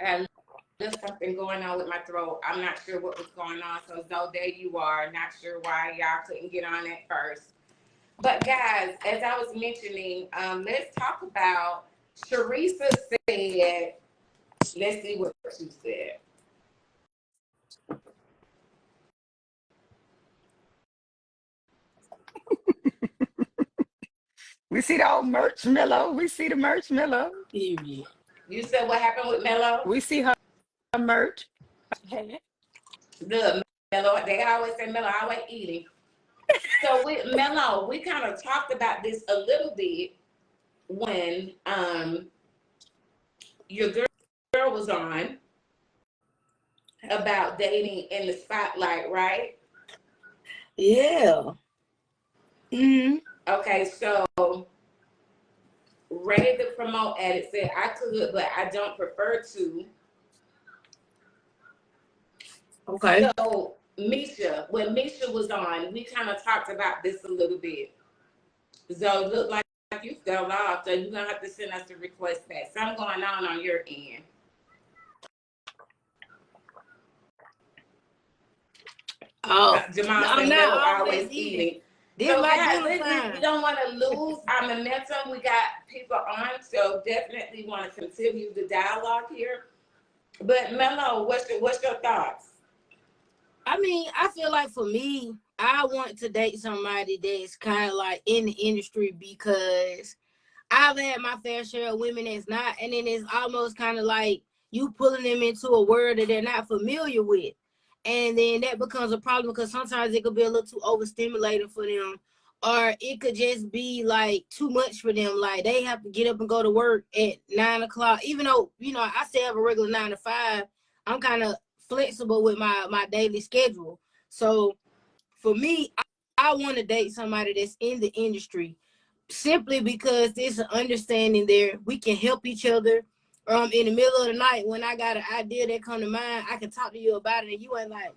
had there's something going on with my throat. I'm not sure what was going on. So Zoe, there you are. Not sure why y'all couldn't get on at first. But guys, as I was mentioning, let's talk about Sharisa said, let's see what she said. We see the old merch Mellow. We see the merch Mellow. You said what happened with Mellow? We see her merch. The Mellow, they always say Mellow always eating. So with Mellow, we kind of talked about this a little bit when your girl was on about dating in the spotlight, right? Yeah. Mm-hmm. Okay, so Ready to Promote Addict said, I could, but I don't prefer to. Okay. So Misha, when Misha was on, we kind of talked about this a little bit. So it looked like you fell off, so you're going to have to send us a request back. Something going on your end. Oh, Jamal I'm said, not always eating. This So my guys, dinner time. we don't want to lose our momentum. We got people on, so definitely want to continue the dialogue here. But Mello, what's your thoughts? I mean, I feel like for me, I want to date somebody that's kind of like in the industry because I've had my fair share of women that's not, and then it's almost kind of like you pulling them into a world that they're not familiar with. And then that becomes a problem because sometimes it could be a little too overstimulating for them, or it could just be like too much for them. Like they have to get up and go to work at 9 o'clock, even though, you know, I still have a regular 9 to 5. I'm kind of flexible with my daily schedule. So for me, I want to date somebody that's in the industry simply because there's an understanding there. We can help each other. In the middle of the night when I got an idea that come to mind, I can talk to you about it, and you ain't like,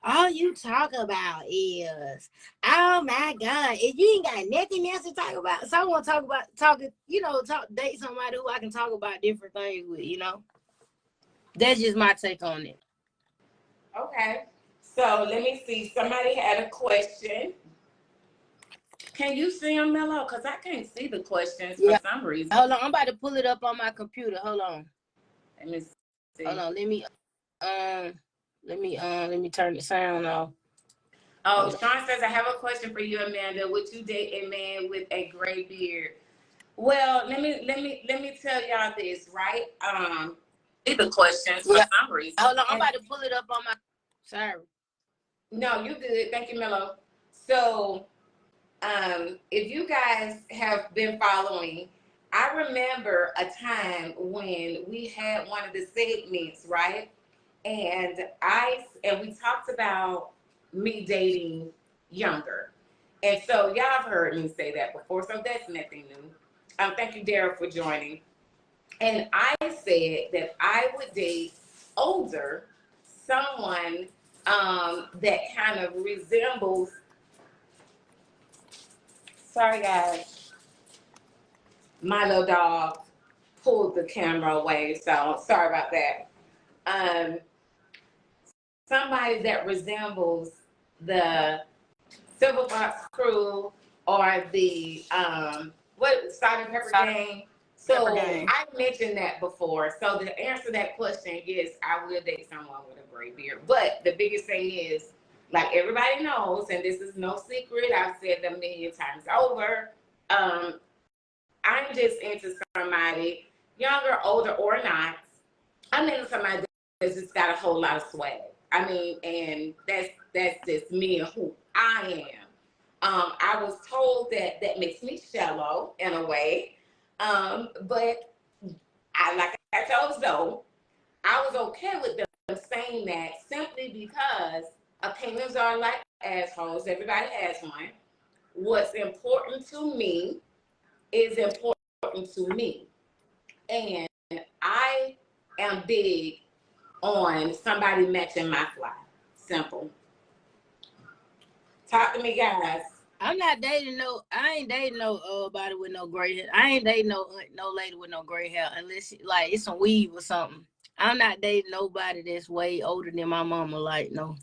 all you talk about is, oh my God, if you ain't got nothing else to talk about. So I want to date somebody who I can talk about different things with, you know. That's just my take on it. Okay. So let me see. Somebody had a question. Can you see them, Mello? Because I can't see the questions for some reason. Hold on, I'm about to pull it up on my computer. Hold on. Let me see. Hold on, let me turn the sound off. Oh, Sean says, I have a question for you, Amanda. Would you date a man with a gray beard? Well, let me tell y'all this, right? The questions for some reason. Hold on, I'm about to pull it up on my. Sorry. No, you good. Thank you, Mello. So, if you guys have been following, I remember a time when we had one of the segments, right? And we talked about me dating younger. And so y'all have heard me say that before, so that's nothing new. Thank you, Dara, for joining. And I said that I would date older, someone that kind of resembles. Sorry, guys. My little dog pulled the camera away, so sorry about that. Somebody that resembles the Silver Fox Crew or the Salt and Pepper Gang. So I mentioned that before. So the answer to that question is I will date someone with a gray beard. But the biggest thing is, like everybody knows, and this is no secret, I've said it a million times over, I'm just into somebody, younger, older, or not. I'm into somebody that's just got a whole lot of swag. I mean, and that's just me and who I am. I was told that makes me shallow in a way, but like I told Zoe, I was okay with them saying that simply because opinions are like assholes. Everybody has one. What's important to me is important to me, and I am big on somebody matching my fly. Simple. Talk to me, guys. I'm not dating I ain't dating nobody with no gray hair. I ain't dating no lady with no gray hair unless like it's some weave or something. I'm not dating nobody that's way older than my mama. Like, no.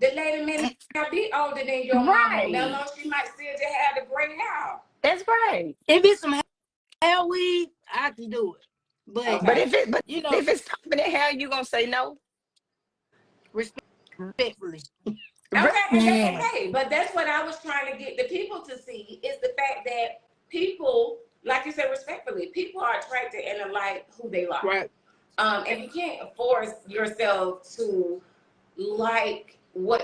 The lady may not be older than your mama. Right. Mello, she might still just have the gray hair. That's right. If it's some hair weave, I can do it. But But Okay. you know, if it's permanent hair, you gonna say no? respectfully. Okay, and that's Yeah. okay. But that's what I was trying to get the people to see is the fact that people, like you said, respectfully, people are attracted and like who they like. Right. And you can't force yourself to like what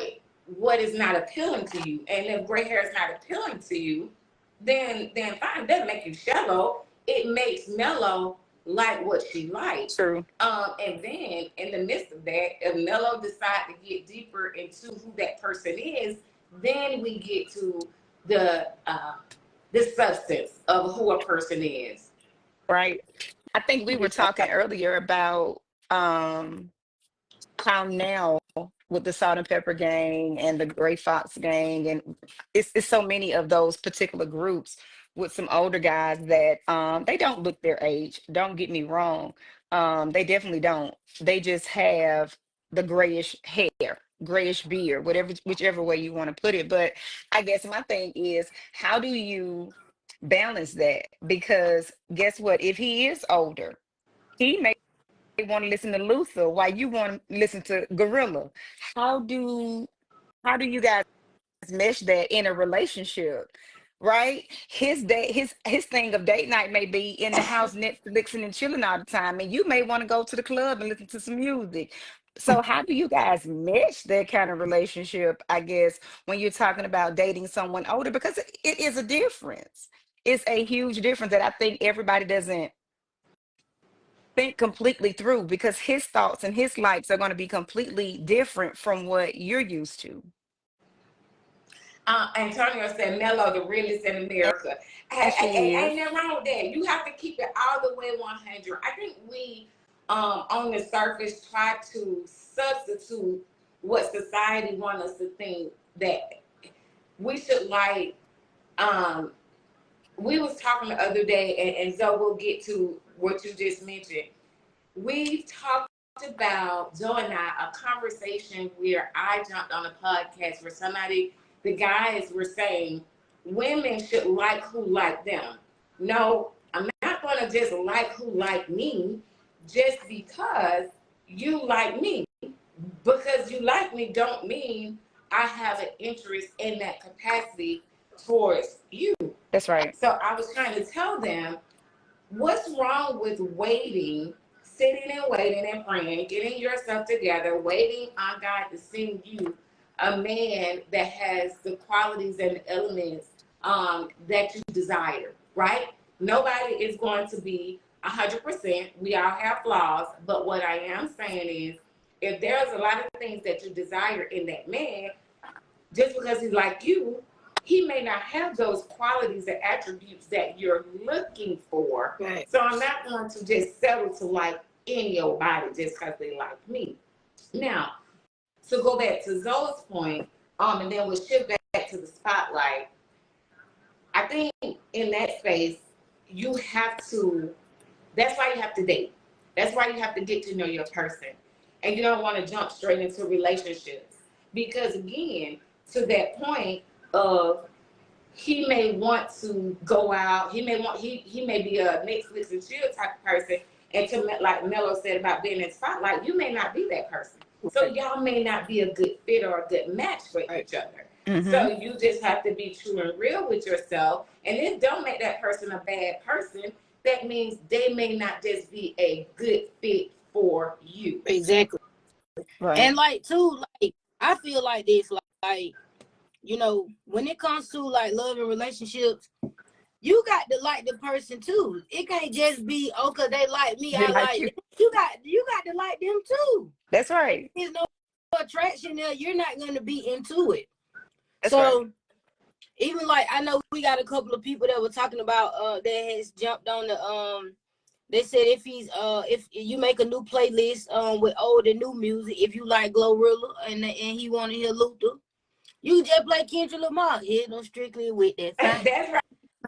is not appealing to you. And if gray hair is not appealing to you, then fine. It doesn't make you shallow. It makes Mello like what she likes. True. And then in the midst of that, if Mello decide to get deeper into who that person is, then we get to the substance of who a person is. Right. I think we were talking earlier about how now with the Salt and Pepper Gang and the Gray Fox Gang, and it's so many of those particular groups with some older guys that they don't look their age. Don't get me wrong. They definitely don't. They just have the grayish hair, grayish beard, whatever, whichever way you want to put it. But I guess my thing is, how do you balance that? Because guess what? If he is older, he may want to listen to Luther while you want to listen to Gorilla. How do how do you guys mesh that in a relationship? Right? His thing of date night may be in the house Netflixing and chilling all the time, and you may want to go to the club and listen to some music. So how do you guys mesh that kind of relationship, I guess, when you're talking about dating someone older? Because it is a difference. It's a huge difference that I think everybody doesn't think completely through, because his thoughts and his likes are going to be completely different from what you're used to. Antonio said, Mello, the realest in And America. she is. Ain't nothing wrong with that. You have to keep it all the way 100. I think we, on the surface, try to substitute what society wants us to think that we should like. Um, we was talking the other day, and Zoe will get to what you just mentioned. We've talked about, Joe and I, a conversation where I jumped on a podcast where the guys were saying women should like who like them. No, I'm not going to just like who like me just because you like me. Because you like me don't mean I have an interest in that capacity towards you. That's right. So I was trying to tell them, what's wrong with waiting, sitting and waiting and praying, getting yourself together, waiting on God to send you a man that has the qualities and the elements that you desire, right? Nobody is going to be 100%. We all have flaws, but what I am saying is, if there's a lot of things that you desire in that man, just because he's like you, he may not have those qualities and attributes that you're looking for. Right. So I'm not going to just settle to like anybody just because they like me. Now, to go back to Zoe's point, and then we'll shift back to the spotlight. I think in that space, you have to, that's why you have to date. That's why you have to get to know your person. And you don't want to jump straight into relationships. Because again, to that point of he may want to go out, he may be a Netflix and chill type of person. And to like Mello said about being in spotlight, you may not be that person. So y'all may not be a good fit or a good match for each other. Mm-hmm. So you just have to be true and real with yourself. And it don't make that person a bad person. That means they may not just be a good fit for you. Exactly. Right. And like too, like I feel like this, like you know, when it comes to like love and relationships, you got to like the person too. It can't just be, oh, cause they like me, They I like like you. them. You got to like them too. That's right. There's no attraction there. You're not gonna be into it. That's So right. even like I know we got a couple of people that were talking about that has jumped on the they said if you make a new playlist with old and new music, if you like Glorilla and he wanna hear Luther, you just play Kendrick Lamar. Hit them strictly with that. That's right.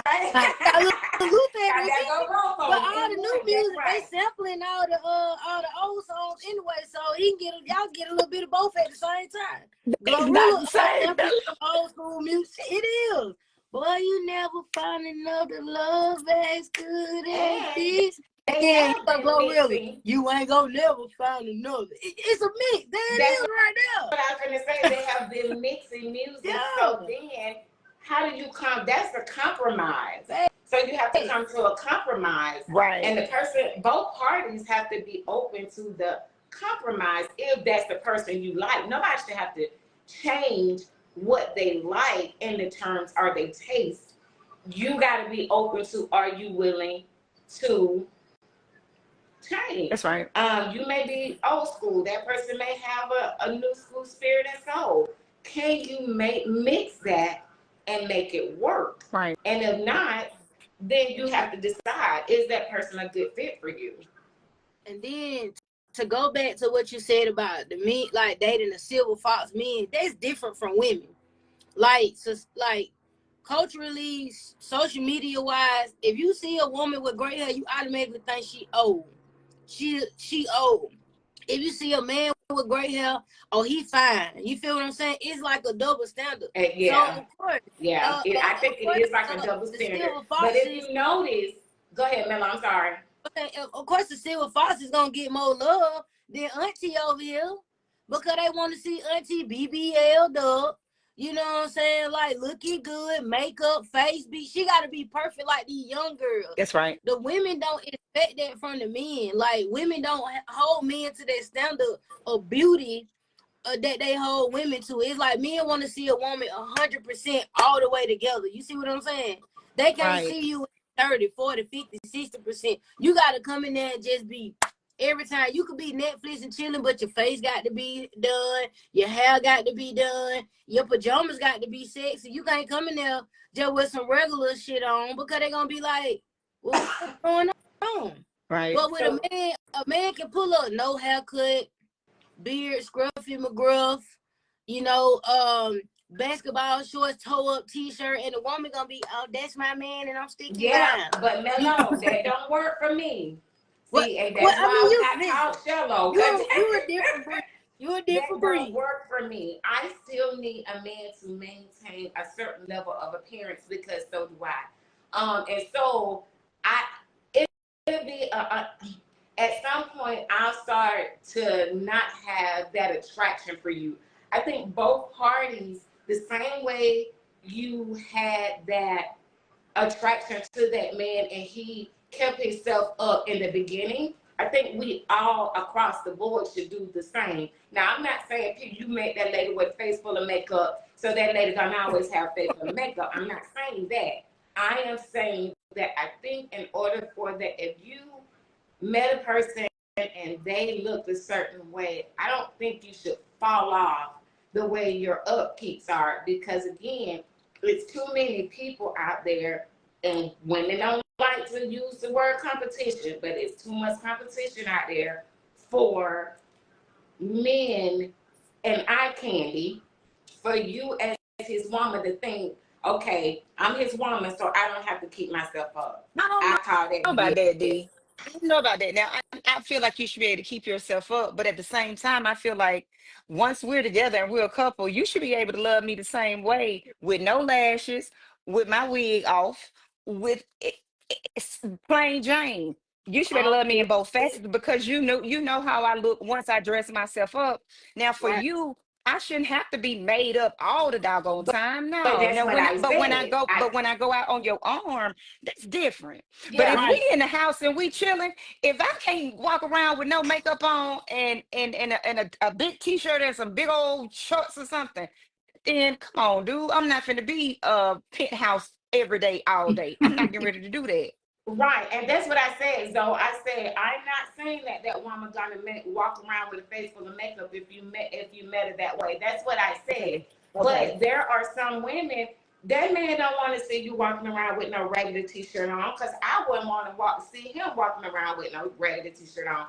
I salute that I gotta go wrong for but him. all the new That's music, right. they sampling all the old songs anyway, so he can y'all get a little bit of both at the same time. It's Glorilla not the same. sampling some old school music. It is. Boy, you never find another love as good as And this. they And have been Glorilla, mixing. you ain't gonna never find another. It's a mix. There it That's is right there. what I was gonna say. They have been mixing music. Yeah. So then, how do you come? That's a compromise. Hey. So you have to come to a compromise, Right. and the person, both parties have to be open to the compromise if that's the person you like. Nobody should have to change what they like in the terms or they taste. You got to be open to, are you willing to change? That's right. You may be old school. That person may have a new school spirit and soul. Can you mix that and make it work? Right. And if not, then you have to decide, is that person a good fit for you? And then to go back to what you said about the men, like dating the silver fox men, that's different from women. Like, so, like culturally, social media wise, if you see a woman with gray hair, you automatically think she old. She old. If you see a man with gray hair, oh, he fine. You feel what I'm saying? It's like a double standard. Yeah. So of course, Yeah, I think it is like a double the standard. silver But if foxes, you notice, go ahead, Mel, I'm sorry. of course, the silver fox is gonna get more love than Auntie over here because they want to see Auntie BBL'd up. You know what I'm saying? Like looking good, makeup, face beat. She got to be perfect like these young girls. That's right. The women don't expect that from the men. Like women don't hold men to that standard of beauty that they hold women to. It's like men want to see a woman 100% all the way together. You see what I'm saying? They can't Right. see you 30, 40, 50, 60%. You got to come in there and just be every time. You could be Netflix and chilling, but your face got to be done. Your hair got to be done. Your pajamas got to be sexy. You can't come in there just with some regular shit on because they're going to be like, well, what's going on? Right. But with a man can pull up no haircut, beard, scruffy McGruff, you know, basketball shorts, toe up t-shirt, and the woman gonna be, oh, that's my man, and I'm sticking Yeah, by. but Melon, that don't work for me. What? See, and that's why I called Shello. You a different breed. You a different That breed. don't work for me. I still need a man to maintain a certain level of appearance because so do I. And so it'll be at some point I'll start to not have that attraction for you. I think both parties, the same way you had that attraction to that man and he kept himself up in the beginning, I think we all across the board should do the same. Now, I'm not saying you make that lady with a face full of makeup so that lady gonna always have face full of makeup. I'm not saying that. I am saying that I think in order for that, if you met a person and they looked a certain way, I don't think you should fall off the way your upkeeps are, because again, it's too many people out there, and women don't like to use the word competition, but it's too much competition out there for men and eye candy for you as his woman to think, okay, I'm his woman, so I don't have to keep myself up. I don't I know call that about that, BS. D. I don't know about that. Now, I feel like you should be able to keep yourself up, but at the same time, I feel like once we're together and we're a couple, you should be able to love me the same way with no lashes, with my wig off, with it's plain Jane. You should be able to love me in both facets because you know how I look once I dress myself up. Now, for Right. you, I shouldn't have to be made up all the doggone time. But No, that's no. what I said. But when I go out on your arm, that's different. But Yeah, if Right. we in the house and we chilling, if I can't walk around with no makeup on and a big t-shirt and some big old shorts or something, then come on, dude. I'm not finna be penthouse every day, all day. I'm not getting ready to do that. right, and that's what I said. So I said I'm not saying that that woman gonna walk around with a face full of makeup if you met her that way. That's what I said. Okay. But there are some women that man don't want to see you walking around with no regular t-shirt on, because I wouldn't want to see him walking around with no regular t-shirt on.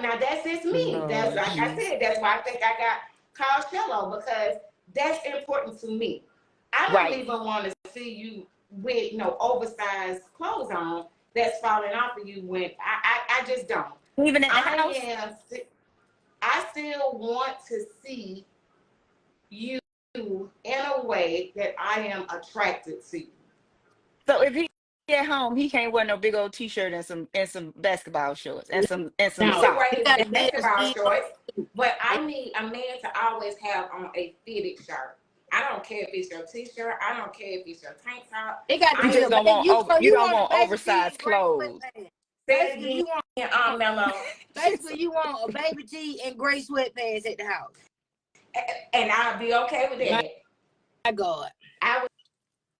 Now that's just me. That's Lord like I Jesus. said. That's why I think I got called shallow, because that's important to me. I don't Right. even want to see you with oversized clothes on that's falling off of you when I just don't. Even in the house. I still want to see you in a way that I am attracted to you. So if he at home, he can't wear no big old t-shirt and some basketball shorts and some He No, can socks. wear he his got to be able to basketball see. shorts, but I need a man to always have on a fitted shirt. I don't care if it's your t-shirt. I don't care if it's your tank top. It got to You be just a don't baby. want over. You You don't want a want baby tee oversized and gray clothes. sweatpants. Say Basically, it you want again, Mello. basically you want a baby tee and gray sweatpants at the house. And I'll be okay with that. My God. I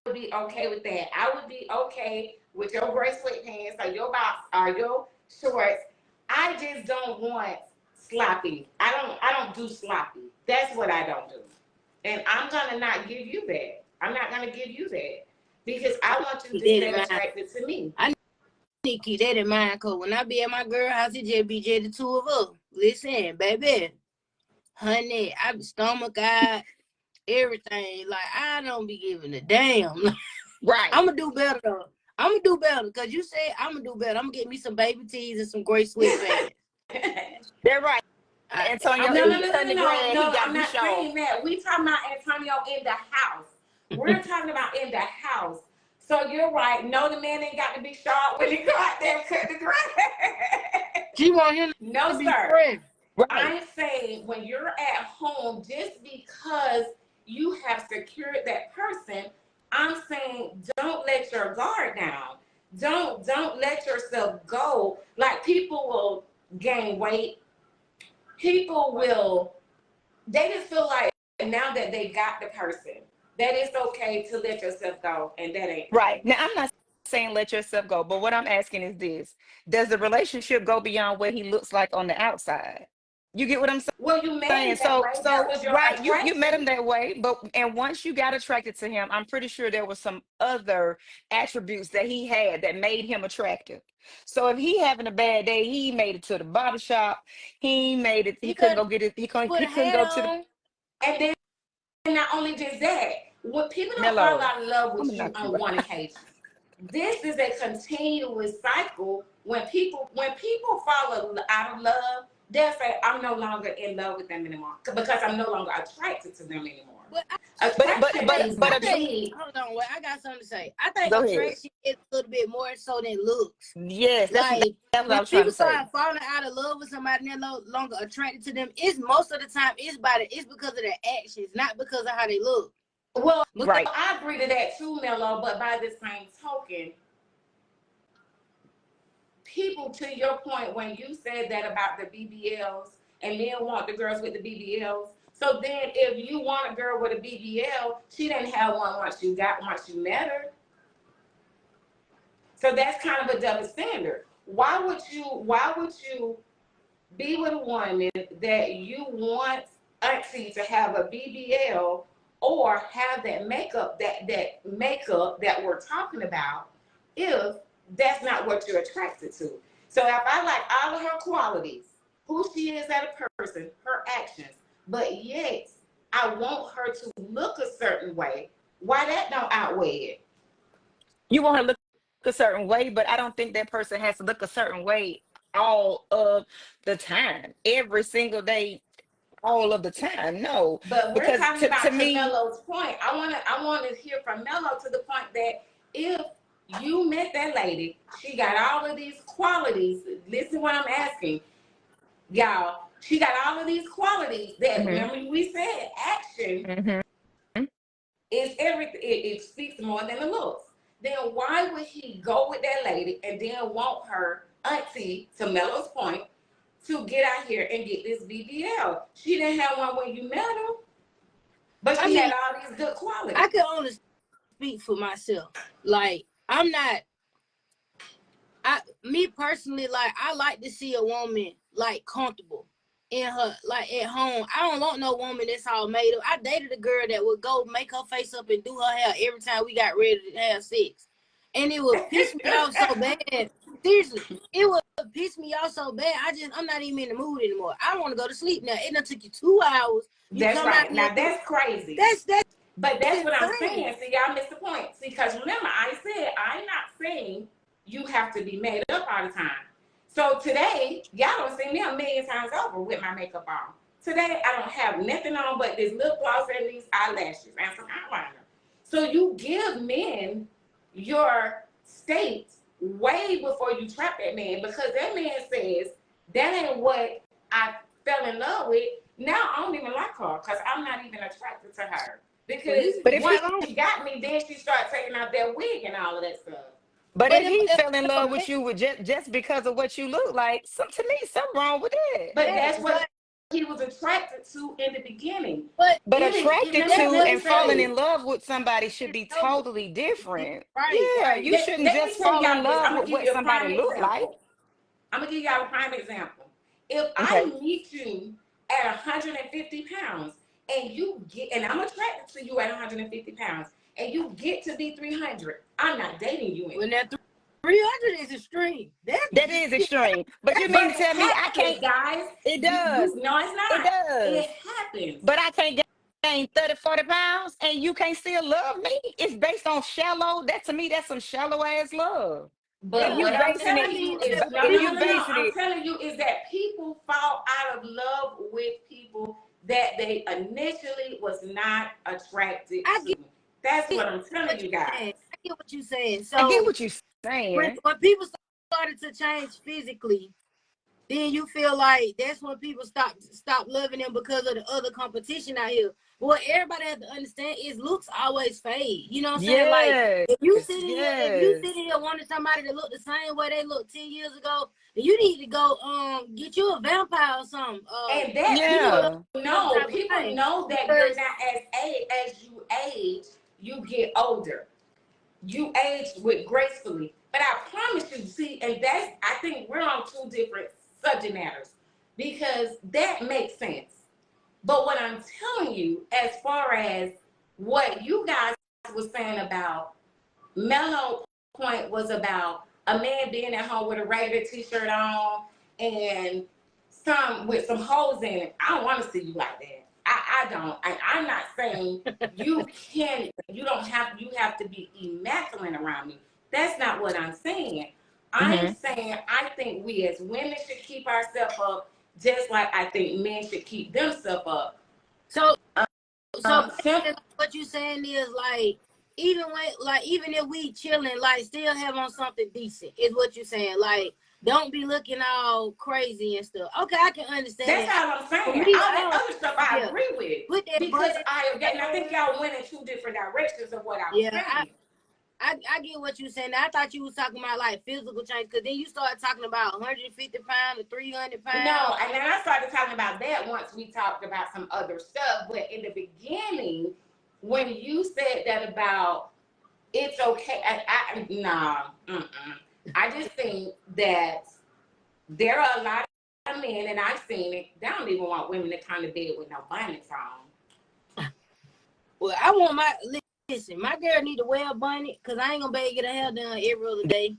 would be okay with that. I would be okay with your gray sweatpants or your box or your shorts. I just don't want sloppy. I don't do sloppy. That's what I don't do. And I'm gonna not give you that. I'm not gonna give you that because I want you to stay attracted to me. I need to keep that in mind, cause when I be at my girl house, it just be the two of us. Listen, baby, honey, I be stomach out, everything. Like I don't be giving a damn. Right. I'm gonna do better though. I'm gonna do better because you said I'm gonna do better. I'm gonna get me some baby tees and some gray sweatpants. They're right. Antonio, No, I'm not saying that. We talking about Antonio in the house. We're talking about in the house. So you're right. No, the man ain't got to be sharp when he go out there and cut the grass. She want him no, to be sir. friends. Right. I'm saying when you're at home, just because you have secured that person, I'm saying don't let your guard down. Don't let yourself go. Like people will gain weight. People will, they just feel like now that they got the person, that it's okay to let yourself go, and that ain't Right. Now, I'm not saying let yourself go, but what I'm asking is this: does the relationship go beyond what he looks like on the outside? You get what I'm saying? Well, you met him that way. That was your Right, you met attraction. him that way, but and once you got attracted to him, I'm pretty sure there was some other attributes that he had that made him attractive. So if he having a bad day, he made it to the barber shop. He made it. He couldn't go get it. Put He a couldn't hat go to the on. And then not only just that, when people don't fall Mellow. out of love I'm with gonna you knock you on one occasion, this is a continuous cycle. When people fall out of love, they'll say, I'm no longer in love with them anymore because I'm no longer attracted to them anymore. Attraction is big. Hold on, wait, I got something to say. I think Go ahead. attraction is a little bit more so than looks. Yes, that's Like what when I was trying people to say. start falling out of love with somebody and they're no longer attracted to them, it's most of the time it's because of their actions, not because of how they look. Well, Right. I agree to that too, Mello, but by the same token, people, to your point when you said that about the BBLs and men want the girls with the BBLs. So then if you want a girl with a BBL, she didn't have one once you met her. So that's kind of a double standard. Why would you be with a woman that you want auntie to have a BBL or have that makeup that we're talking about if that's not what you're attracted to? So if I like all of her qualities, who she is as a person, her actions, but yet I want her to look a certain way, why that don't outweigh it? You want to look a certain way, but I don't think that person has to look a certain way all of the time, every single day, all of the time. No, But we're because talking about to to me, Melo's point. I want to hear from Melo to the point that if you met that lady, she got all of these qualities. Listen what I'm asking, y'all. She got all of these qualities that Mhm, remember we said action mhm. is everything. It speaks more than the looks. Then why would he go with that lady and then want her auntie, to Melo's point, to get out here and get this BBL? She didn't have one when you met her. But she had all these good qualities. I can only speak for myself. Like me personally, like I like to see a woman like comfortable in her, like at home. I don't want no woman that's all made up. I dated a girl that would go make her face up and do her hair every time we got ready to have sex, and it would piss me off so bad. Seriously, it would piss me off so bad. I'm not even in the mood anymore. I want to go to sleep now. It done took you 2 hours. That's right. Now that's crazy. That's But that's what I'm insane. saying. See, y'all missed the point. See, because remember, I said I'm not saying you have to be made up all the time. So today, y'all don't see me a million times over with my makeup on. Today, I don't have nothing on but this lip gloss and these eyelashes and some eyeliner. So you give men your state way before you trap that man, because that man says that ain't what I fell in love with. Now I don't even like her because I'm not even attracted to her. Because But if once he she got me, then she started taking out that wig and all of that stuff. but But if he fell in if a love man, with you with just because of what you look like, to me, something wrong with that. But that's yes, what he was attracted to in the beginning. but But It attracted that to let me and doesn't tell falling mean you. in love with somebody should it's be totally totally different. right, Yeah, right. you shouldn't Let me just tell fall in y'all this. love I'm with gonna give what you a somebody prime look like. example. I'm gonna give y'all a prime example. If I Okay. meet you at 150 pounds and you get, and I'm attracted to you at 150 pounds, and you get to be 300, I'm not dating you When anymore. that 300 is extreme. That's That is extreme. But you But mean to it tell me I happens, can't? guys. It You does. no, it's It not. It does. happens. But I can't gain 30, 40 pounds and you can't still love me. It's based on shallow. That to me, that's some shallow ass love. If But you what I'm basing I it, telling mean, you is but no, if no, if no, you no, no. basing I'm it, telling you is that people fall out of love with people that they initially was not attracted I to. That's get what I'm telling what you you're guys. saying. I get what you're saying. I get So what you're saying. when people started to change physically, then you feel like that's when people stop loving them because of the other competition out here. But what everybody has to understand is looks always fade. You know what I'm saying? Like Yes, if you yes, sitting here wanting somebody to look the same way they looked 10 years ago, then you need to go get you a vampire or something. And that You need to go yeah, some type of people thing. know that you're Because not as you age, you get older. You age with gracefully. But I promise you, see, and that's I think we're on two different subject matters because that makes sense. But what I'm telling you, as far as what you guys was saying about Mellow Point was about a man being at home with a regular t-shirt on and some with some holes in it. I don't want to see you like that. I don't. I'm not saying you have to be immaculate around me. That's not what I'm saying. I'm hmm saying I think we as women should keep ourselves up just like I think men should keep themselves up. so so Sim- basically what you saying is like even if we chilling, like still have on something decent is what you saying. Like don't be looking all crazy and stuff. Okay, I can understand That's that. all I'm For saying. me, All I that don't other stuff I yeah. agree with Put that because bunny. and I think y'all went in two different directions of what I was Yeah, saying. I get what you saying. I thought you was talking about like physical change, because then you started talking about 150 pounds to 300 No, pounds. and then I started talking about that once we talked about some other stuff. But in the beginning, when you said that about it's okay, I just think that there are a lot of men, and I've seen it. They don't even want women to come to bed with no bonnets on. Well, I want listen, my girl need to wear a bonnet because I ain't gonna be able to get her hair done every other day.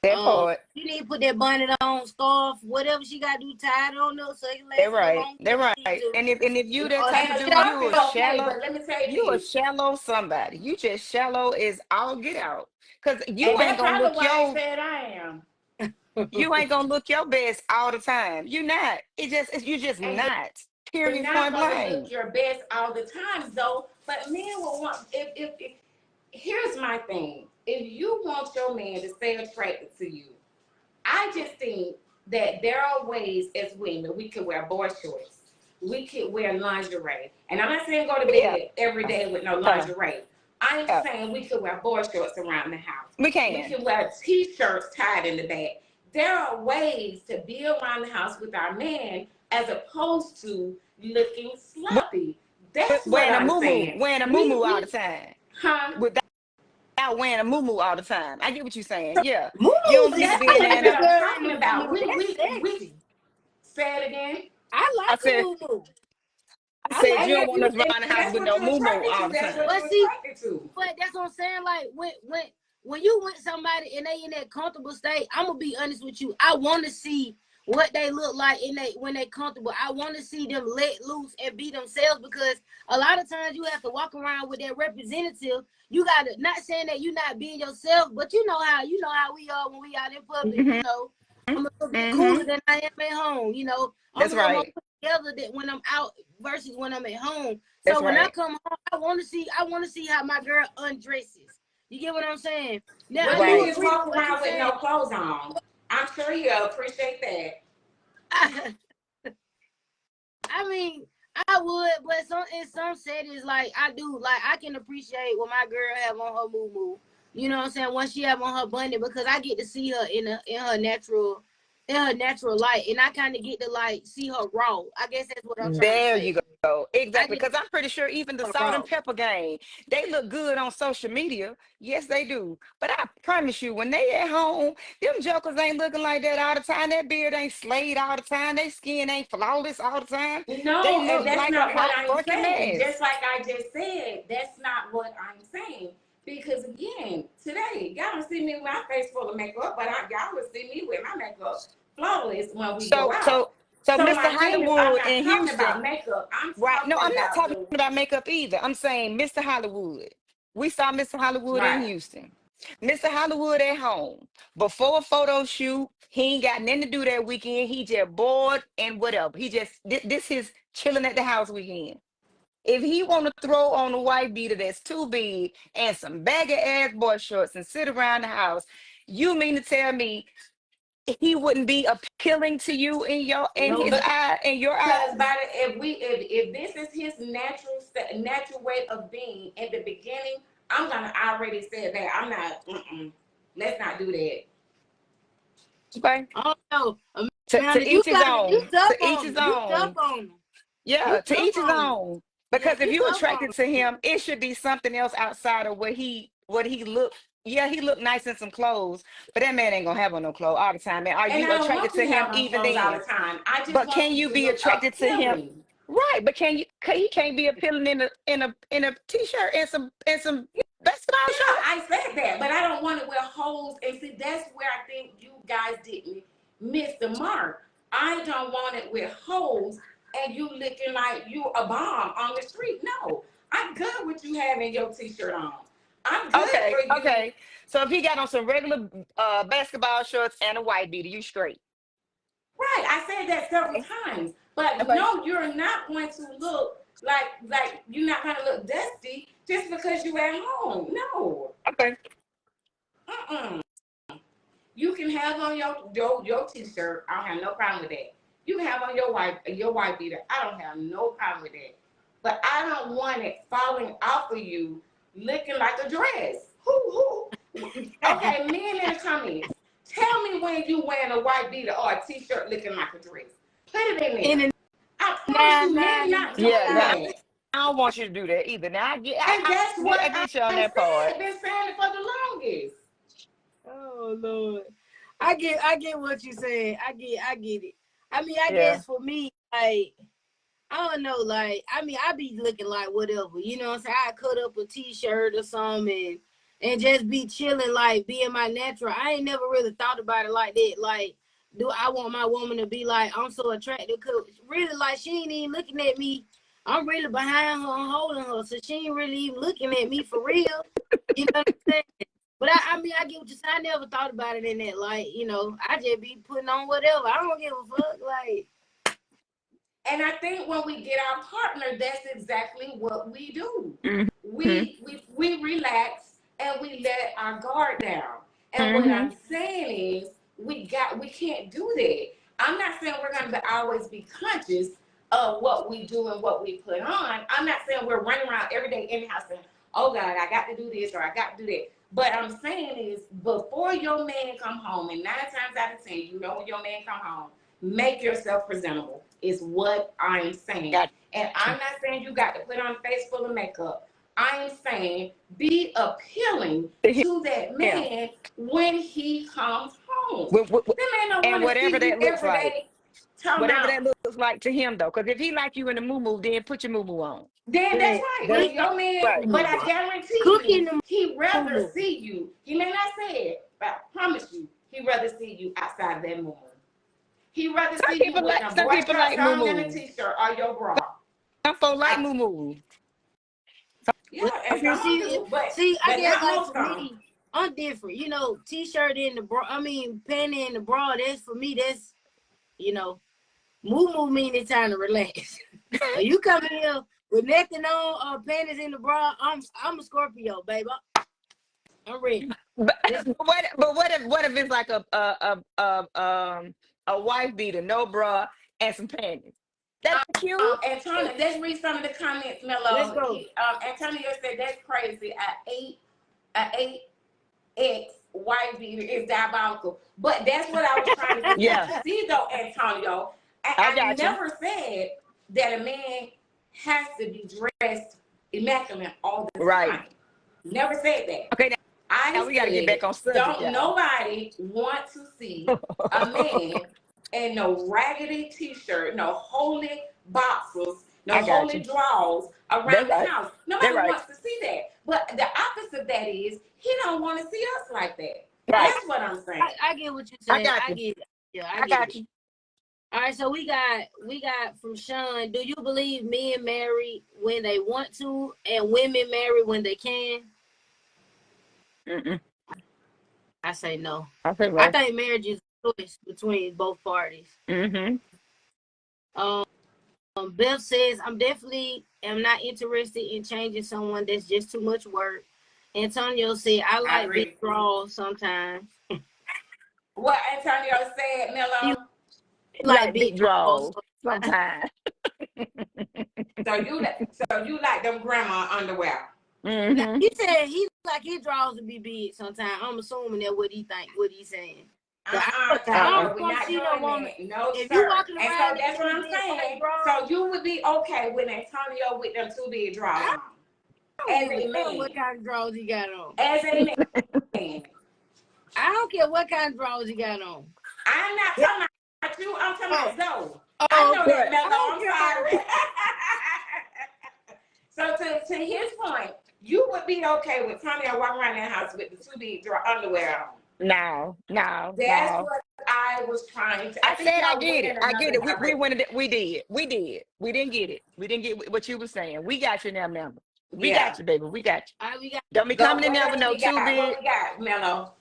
that part. She need to put that bonnet on, scarf, whatever she got to do, tie it on up so it can They're last a little right. longer They're than it right. needs to. And if you that Or type And of a get dude, off scarf you is a the okay, shallow, but let me say you a this. shallow somebody. You just shallow as all get out. Cause And you ain't that's gonna probably look why they your said I am. you ain't gonna look your best all the time. You not. You just And not. you're Period not point going to look blank. your best all the time, though. But men will want, if here's my thing. If you want your man to stay attracted to you, I just think that there are ways as women we could wear boy shorts. We could wear lingerie. And I'm not saying go to Yeah. bed every day with no Uh, lingerie. I'm yeah. saying we could wear boy shorts around the house. We We can. can wear t-shirts tied in the back. There are ways to be around the house with our man as opposed to looking sloppy. That's what Wearing a I'm muumuu, saying. wearing a We muumuu all the we time. huh? Without wearing a muumuu all the time. I get what you're saying. Yeah. You Moo, don't But need to that's be I in the there like man and a that out. I'm girl in talking the about. moo. That's We sexy. say it again. I I like a said moo. I I said like you And don't if want you us around the and house that's with what no you're muumuu attracted all to, the that's what time. but you're see, attracted to. but that's what I'm saying. Like when you with somebody and they in that comfortable state, I'm gonna be honest with you. I want to see what they look like when they comfortable. I want to see them let loose and be themselves, because a lot of times you have to walk around with that representative. You gotta, not saying that you're not being yourself, but you know how we are when we out in public. Mm-hmm. I'm a little bit Mm-hmm. cooler than I am at home. I'm That's a little more right. put together than when I'm out versus when I'm at home. That's So when I right. come home, I want to see how my girl undresses. You get what I'm saying? Now What I if he do Right. just agree with walk what you around with said. no clothes on? I'm sure he'll appreciate that. I mean, I would, but in some settings, like I do, like I can appreciate what my girl have on her moo. You know what I'm saying? Once she have on her bunny, because I get to see her in her natural light, and I kind of get to like see her raw. I guess that's what I'm trying to There say. you go. I Exactly. get to Because I'm pretty sure even the see her salt raw. and pepper gang, they look good on social media. Yes, they do. But I promise you, when they at home, them jokers ain't looking like that all the time. That beard ain't slayed all the time. Their skin ain't flawless all the time. No, They and look that's like a not what hot I'm fucking saying. mess. Just like I just said, that's not what I'm saying. Because again, today, y'all don't see me with my face full of makeup, but y'all will see me with my makeup flawless when we go So, out. so, so, So Mr. my thing is, I'm Hollywood not in talking Houston. about makeup. I'm Right. No, talking I'm not about talking the about makeup either. I'm saying Mr. Hollywood. We saw Mr. Hollywood in right. Houston. Mr. Hollywood at home. Before a photo shoot, he ain't got nothing to do that weekend. He just bored and whatever. He just this his chilling at the house weekend. If he want to throw on a white beater that's too big and some baggy ass boy shorts and sit around the house, you mean to tell me he wouldn't be appealing to you in No, his eye in your because eyes? by the, if this is his natural way of being at the beginning, I'm gonna already say that I'm not. Let's not do that. Okay. Oh no, To Amanda, you each his got it. You own. tough To each on his him. You tough own. on him. You Yeah, to tough each his on him. own. Yeah, Because if you you tough on attracted to him. him, it should be something else outside of what he looked. Yeah, he looked nice in some clothes, but that man ain't gonna have on no clothes all the time. And are And you I don't attracted want you to to him have on even clothes all then? the time. I just But want can you you to be look attracted to him? appealing. Right, but he can't be appealing in a t-shirt and some basketball Yeah, shorts. I said that, but I don't want to wear holes. And see, that's where I think you guys didn't miss the mark. I don't want it with holes and you looking like you a bomb on the street. No, I'm good with you having your t-shirt on. I'm good Okay, for you. okay. So if he got on some regular basketball shorts and a white beater, you straight. Right, I said that several Okay. times. But Okay. no, you're not going to look like you're not going to look dusty just because you at home. No. Okay. Mm-mm. You can have on your t-shirt. I don't have no problem with that. You can have on your white beater. I don't have no problem with that. But I don't want it falling off of you looking like a dress. Who? Okay, men in the comments, tell me when you wearing a white beater or a t-shirt looking like a dress. Put it in In there. the I promise you, men 99, not Yeah, doing now that. I don't want you to do that either. Now And that's what I get you on I that part. said. Been saying it for the longest. oh Lord, I get what you saying. I get it. I mean, I Yeah. guess for me, like I don't know, like I mean, I be looking like whatever, you know what I'm saying? I cut up a t-shirt or something and just be chilling, like being my natural. I ain't never really thought about it like that. Like, do I want my woman to be like, I'm so attractive? Cause really, like, she ain't even looking at me. I'm really behind her and holding her, so she ain't really even looking at me for real. You know what I'm saying? But I mean, I get what you saying. I never thought about it in that light. I just be putting on whatever. I don't give a fuck. Like, And I think when we get our partner, that's exactly what we do. Mm-hmm. We relax and we let our guard down. And what Mm-hmm. I'm saying is we can't do that. I'm not saying we're gonna always be conscious of what we do and what we put on. I'm not saying we're running around every day in the house saying, oh God, I got to do this or I got to do that. But I'm saying is before your man come home, and 9 times out of 10, you know when your man come home, make yourself presentable is what I'm saying. Got And you. I'm not saying you got to put on a face full of makeup. I'm saying be appealing To him. to that man when he comes home. Wh- wh- That man don't And want to whatever see you that looks every like. day talking Whatever about. that looks like to him though. Because if he like you in the moo then put your moo on. Then that's right. right. That's But Cookie your man, right. but I guarantee Cookie in you, the he rather moo. see you. He may not say it, but I promise you, he rather see you outside of that moment. He rather see you with a some boy people shorts like moo on and a moo. t-shirt or your bra. Some folks like I, moo moo. yeah, and You some do, see, I but guess not like most for of them. me, I'm different. You know, t-shirt in the bra. I mean, panty in the bra. That's for me. That's moo moo mean it's time to relax. You come in here with nothing on or panties in the bra. I'm a Scorpio, baby. I'm ready. But, what if it's like a wife beater, no bra and some panties? That's cute. Antonio, let's read some of the comments, Let's Mello. go. Antonio said that's crazy. A 8X white beater is diabolical. But that's what I was trying to get you Yeah, to see, though, Antonio. I I got you. never said that a man has to be dressed immaculate all the Right. time. Never said that. Okay, now I we got to get said, back on subject, don't y'all. nobody want to see a man in no raggedy t-shirt, no holy boxers, no I got holy you. drawers That's around the right. house. That's Nobody right. wants to see that. But the opposite of that is he don't want to see us like that. Right. That's what I'm saying. I get what you're I saying. got I you. get it. Yeah, I I get got it. you. All right, so we got from Sean. Do you believe men marry when they want to and women marry when they can? Mm-mm. I say no. I say I no. think marriage is a choice between both parties. Mm-hmm. Beth says, I'm definitely am not interested in changing someone that's just too much work. Antonio said, I I like big agree. draws sometimes. What Antonio said, He Mello. like Like big big draws draws sometimes. sometimes. So you like them grandma underwear. Now, Mm-hmm. he said he like his draws to be big sometimes. I'm assuming that what he's saying. But I Uh-uh. Tanya, don't we're want to not see no doing woman. that. No, If you sir. walking And so around in that's what two I'm big white saying. So drawers, you would be okay with Antonio with them two big drawers I on. don't As give a a damn man. what kind of drawers he got on. As a man. I don't care what kind of drawers he got on. I'm not talking about you. I'm talking Oh, about Zoe. I oh, know okay. that, Right. I Mello. don't I'm care. sorry. So to his point, you would be okay with Antonio walking around that house with the two big underwear on. No, no, That's no. what I was trying to. I I think said I y'all went get it. in I get another it. We direction. went. We did. We did. We didn't get it. We didn't get what you were saying. We got you now, member. We Yeah. got you, baby. We got you. All right, we got Don't be Go. coming in What there with else no we too got? big. What we got, Mello?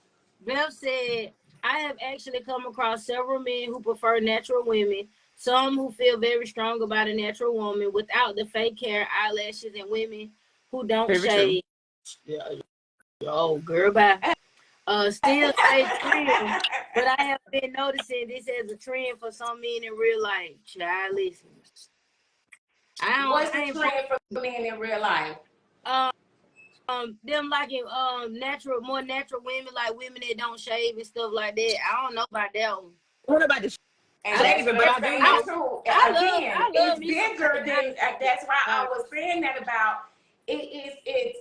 Beth said, I have actually come across several men who prefer natural women, some who feel very strong about a natural woman without the fake hair, eyelashes, and women who don't Very true. shave. Yeah, oh, girl, bye. Still stay trim, but I have been noticing this as a trend for some men in real life. Child, listen. What's I the ain't trend for men in real life? them liking more natural women, like women that don't shave and stuff like that. I don't know about that one. What about the And shaving? But I do know. Again, I love it's me some bigger than. That's why I shaving. was saying that about it's.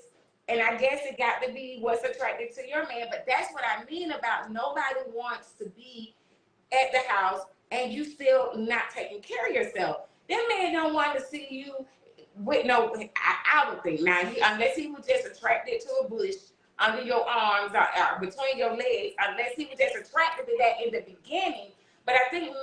And I guess it got to be what's attracted to your man, but that's what I mean about nobody wants to be at the house and you still not taking care of yourself. That man don't want to see you with no. I would think now, unless he was just attracted to a bush under your arms or between your legs, unless he was just attracted to that in the beginning. But I think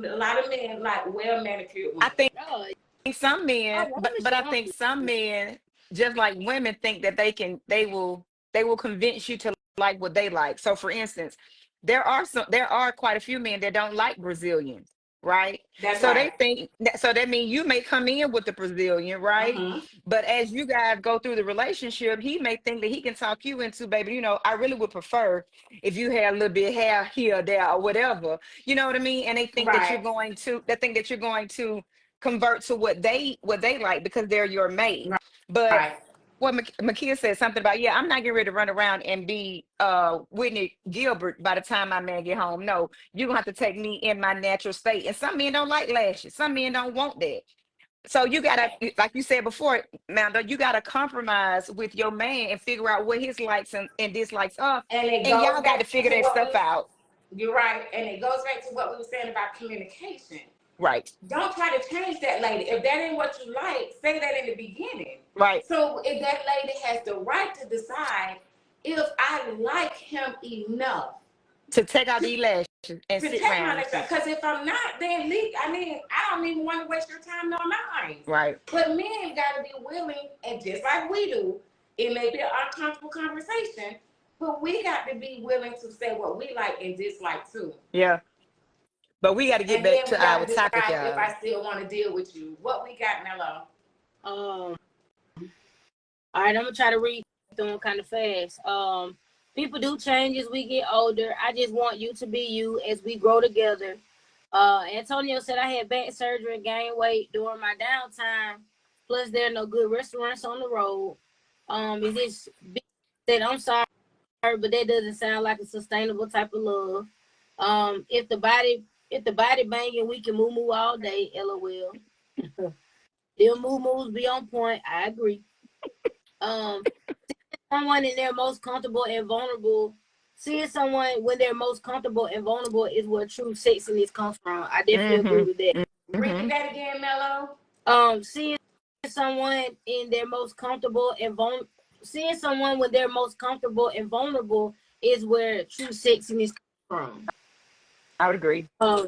a lot of men like well manicured I women. think Oh, some men, women but should I want think to. some men, just like women, think that they will convince you to like what they like. So, for instance, there are quite a few men that don't like Brazilians, right? That's So right. they think that, so that means you may come in with the Brazilian, right? Mm-hmm. But as you guys go through the relationship, he may think that he can talk you into, baby, I really would prefer if you had a little bit of hair here or there or whatever. You know what I mean? And Right. they think that you're going to convert to what they like because they're your mate. But Right. what Makia said something about, yeah, I'm not getting ready to run around and be Whitney Gilbert by the time my man get home. No, you're gonna have to take me in my natural state. And some men don't like lashes. Some men don't want that. So you gotta, like you said before, Manda, you gotta compromise with your man and figure out what his likes and dislikes are. And it And goes y'all got to back figure to that stuff out. you're right. And it goes back to what we were saying about communication. Right. Don't try to change that lady. If that ain't what you like, say that in the beginning. Right. So if that lady has the right to decide if I like him enough To take out the lashes. and sit protect my around. next because if I'm not, then leave. I mean, I don't even want to waste your time nor mine. Right. But men got to be willing, and just like we do, it may be an uncomfortable conversation, but we got to be willing to say what we like and dislike too. Yeah. But we got to get And then back we to got our to topic, decide if y'all. I still want to deal with you. What we got, Mello? All right, I'm gonna try to read through them kind of fast. People do change as we get older. I just want you to be you as we grow together. Antonio said I had back surgery and gained weight during my downtime. Plus, there are no good restaurants on the road. Is this big that I'm sorry, but that doesn't sound like a sustainable type of love. If the body banging, we can moo all day. LOL. Them moo be on point. I agree. Someone in their most comfortable and vulnerable. Seeing someone when they're most comfortable and vulnerable is where true sexiness comes from. I definitely agree with that. Repeat that again, Mello. Seeing someone in their most comfortable and seeing someone when they're most comfortable and vulnerable is where true sexiness comes from. I would agree. Oh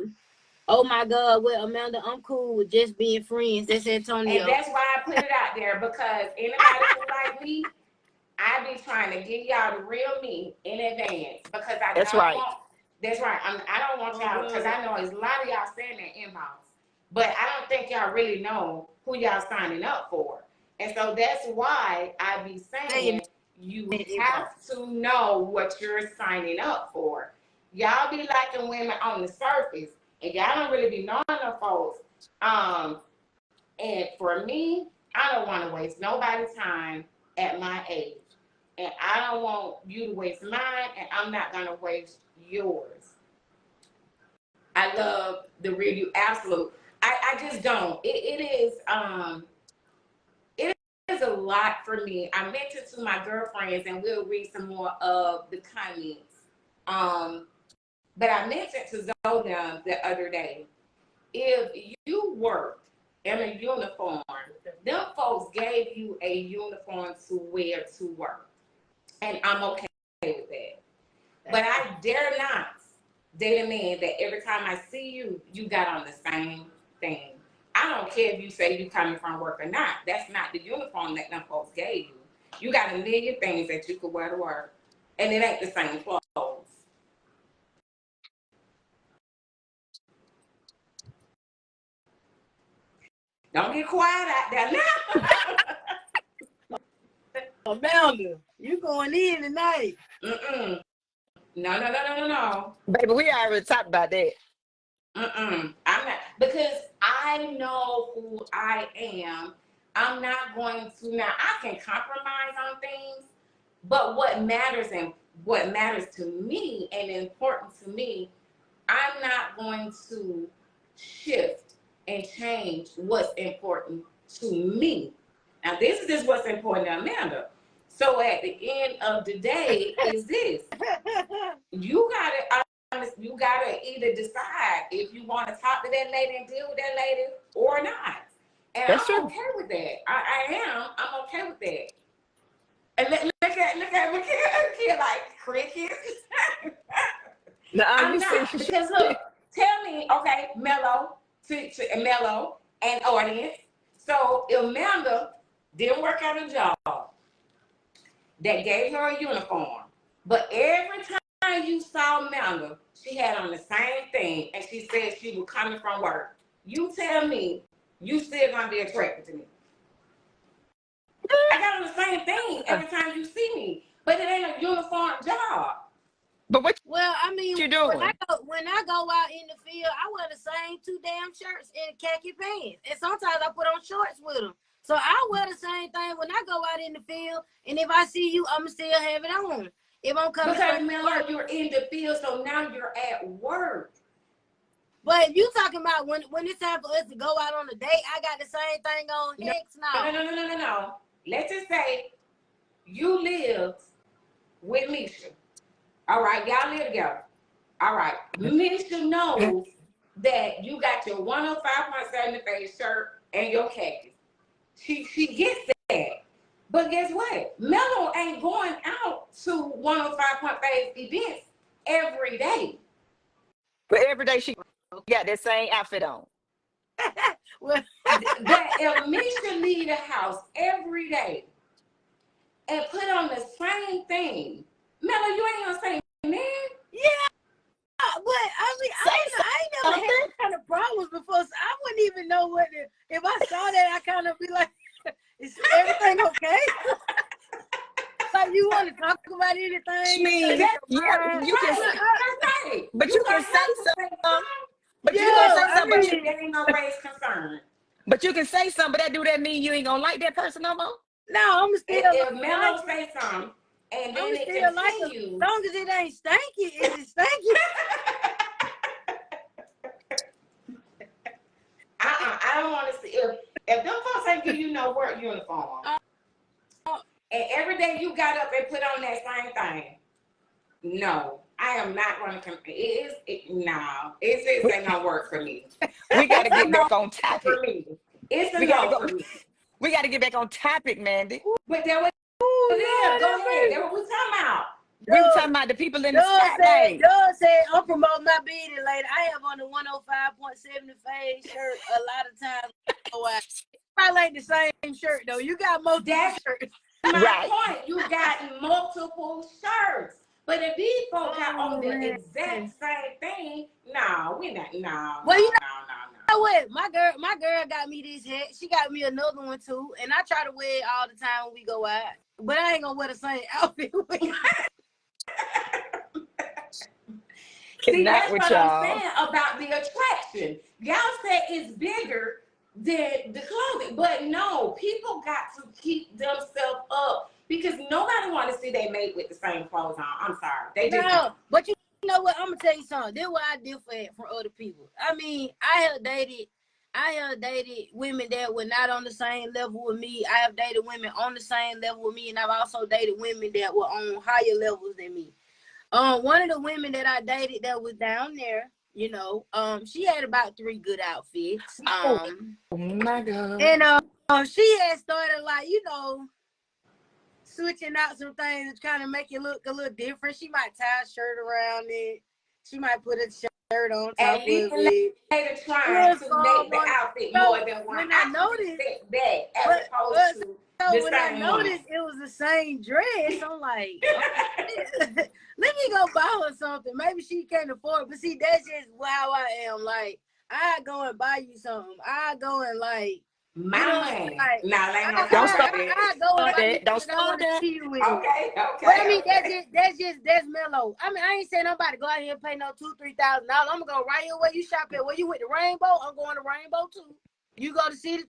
my God, well, Amanda, I'm cool with just being friends. That's Antonio. And that's why I put it out there, because anybody who like me, I be trying to give y'all the real me in advance, because I That's don't right. want. That's right. I don't want y'all, because I know there's a lot of y'all saying that inbox, but I don't think y'all really know who y'all signing up for, and so that's why I be saying you have to know what you're signing up for. Y'all be liking women on the surface, and y'all don't really be knowing the folks. And for me, I don't want to waste nobody's time at my age. And I don't want you to waste mine, and I'm not going to waste yours. I love the real you. Absolute. I just don't. It is a lot for me. I mentioned to my girlfriends, and we'll read some more of the comments. But I mentioned to Zoe the other day, if you worked in a uniform, them folks gave you a uniform to wear to work. And I'm okay with that. But I dare not date a man that every time I see you, you got on the same thing. I don't care if you say you coming from work or not. That's not the uniform that them folks gave you. You got a million things that you could wear to work, and it ain't the same clothes. Don't get quiet out there now. Amanda, you going in tonight? No. Baby, we already talked about that. I'm not, because I know who I am. I'm not going to. Now I can compromise on things, but what matters to me and important to me, I'm not going to shift and change what's important to me. Now this is just what's important to Amanda. So at the end of the day, is this: you gotta either decide if you want to talk to that lady and deal with that lady or not. And That's I'm true. okay with that. I'm okay with that. And look at kid like crickets. Now I'm you not, see, because look, tell me, okay, Mello to Mello and audience. So Amanda didn't work out a job that gave her a uniform, but every time you saw Amanda, she had on the same thing, and she said she was coming from work. You tell me, you still gonna be attracted to me? I got on the same thing every time you see me, but it ain't a uniform job. but what Well, I mean, you doing? when I go out in the field, I wear the same two damn shirts and khaki pants, and sometimes I put on shorts with them. So I wear the same thing when I go out in the field, and if I see you, I'ma still have it on. If I'm coming because Mello, you're in the field, so now you're at work. But if you talking about when it's time for us to go out on a date, I got the same thing on. Heck no. No. Let's just say you live with Misha. All right, y'all live together. All right, Misha knows that you got your 105.7 shirt and your khakis. She gets that. But guess what? Mello ain't going out to 105.5 events every day. But every day she got that same outfit on. Well, But if Misha leave the house every day and put on the same thing, Mello, you ain't gonna say, man. yeah, but I mean, Say I ain't never had something. that kind of problems before, so I wouldn't even know what if I saw that, I kind of be like, is everything okay? Like, you want to talk about anything? I mean, yeah, you can say, Right. but You you can gonna say have to say something. But you can Yeah, say I something. mean, that ain't no race concern. But you can say something. But that do that mean you ain't gonna like that person no more? no, I'm still If Mello like say something and then I'm it still like it. continues, As long as it ain't stanky, is it stanky? I don't want to see if them folks ain't give you no work uniform, and every day you got up and put on that same thing. No, I am not going to. It just ain't gonna work for me. We got to It's a get no back on for topic. me. It's a We got to no go. for me. We got to get back on topic, Mandy. But that was it is. Go ahead. That's what we talking about. We were talking about the people in the Doug spotlight. said, I'm promoting my beanie later. I have on the 105.7 fade shirt a lot of times. Probably ain't the same shirt though. You got most That's shirts. my Right. point. You got multiple shirts. But if these folks got on the exact same thing, no, we not. No. Well, you know what? My girl got me this hat. She got me another one too, and I try to wear it all the time when we go out. But I ain't gonna wear the same outfit. See, Not that's with what I'm y'all. saying about the attraction. Y'all say it's bigger than the clothing, but no, people got to keep themselves up because nobody want to see they mate with the same clothes on. I'm sorry, they just don't. But you know what? I'm gonna tell you something. This is what I differ from other people. I mean, I have dated women that were not on the same level with me. I have dated women on the same level with me, and I've also dated women that were on higher levels than me. One of the women that I dated that was down there, you know, she had about 3 good outfits. Oh my God. And she had started like, you know, switching out some things to kind of make it look a little different. She might tie a shirt around it. She might put a shirt on top of it. They're trying to make the outfit more than one. When I noticed that as opposed to the when I same noticed it was the same dress, I'm like, okay, let me go buy her something. Maybe she can't afford it. But see, that's just how I am. Like, I go and buy you something. I go and like my money. Like, Don't start I go and buy you that. Don't something I want start to that. see you with. Okay. But I mean, that's mellow. I mean, I ain't saying nobody go out here and pay no $2,000-$3,000. I'm gonna go right here where you shop at. Where you went to Rainbow, I'm going to Rainbow too. You go to City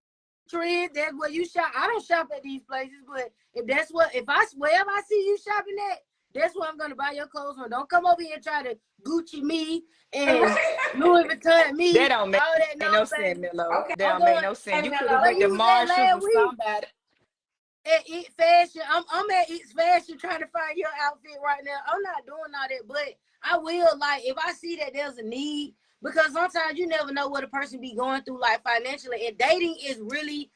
Trends, that's where you shop. I don't shop at these places, but wherever I see you shopping at, that's where I'm gonna buy your clothes from. Don't come over here and try to Gucci me and Louis Vuitton me. That don't make all that no sense, Milo. Okay. That don't make no sense. You could have went to Marshalls or somebody. At It Fashion, I'm at It Fashion trying to find your outfit right now. I'm not doing all that, but I will, like, if I see that there's a need, because sometimes you never know what a person be going through, like, financially, and dating is really,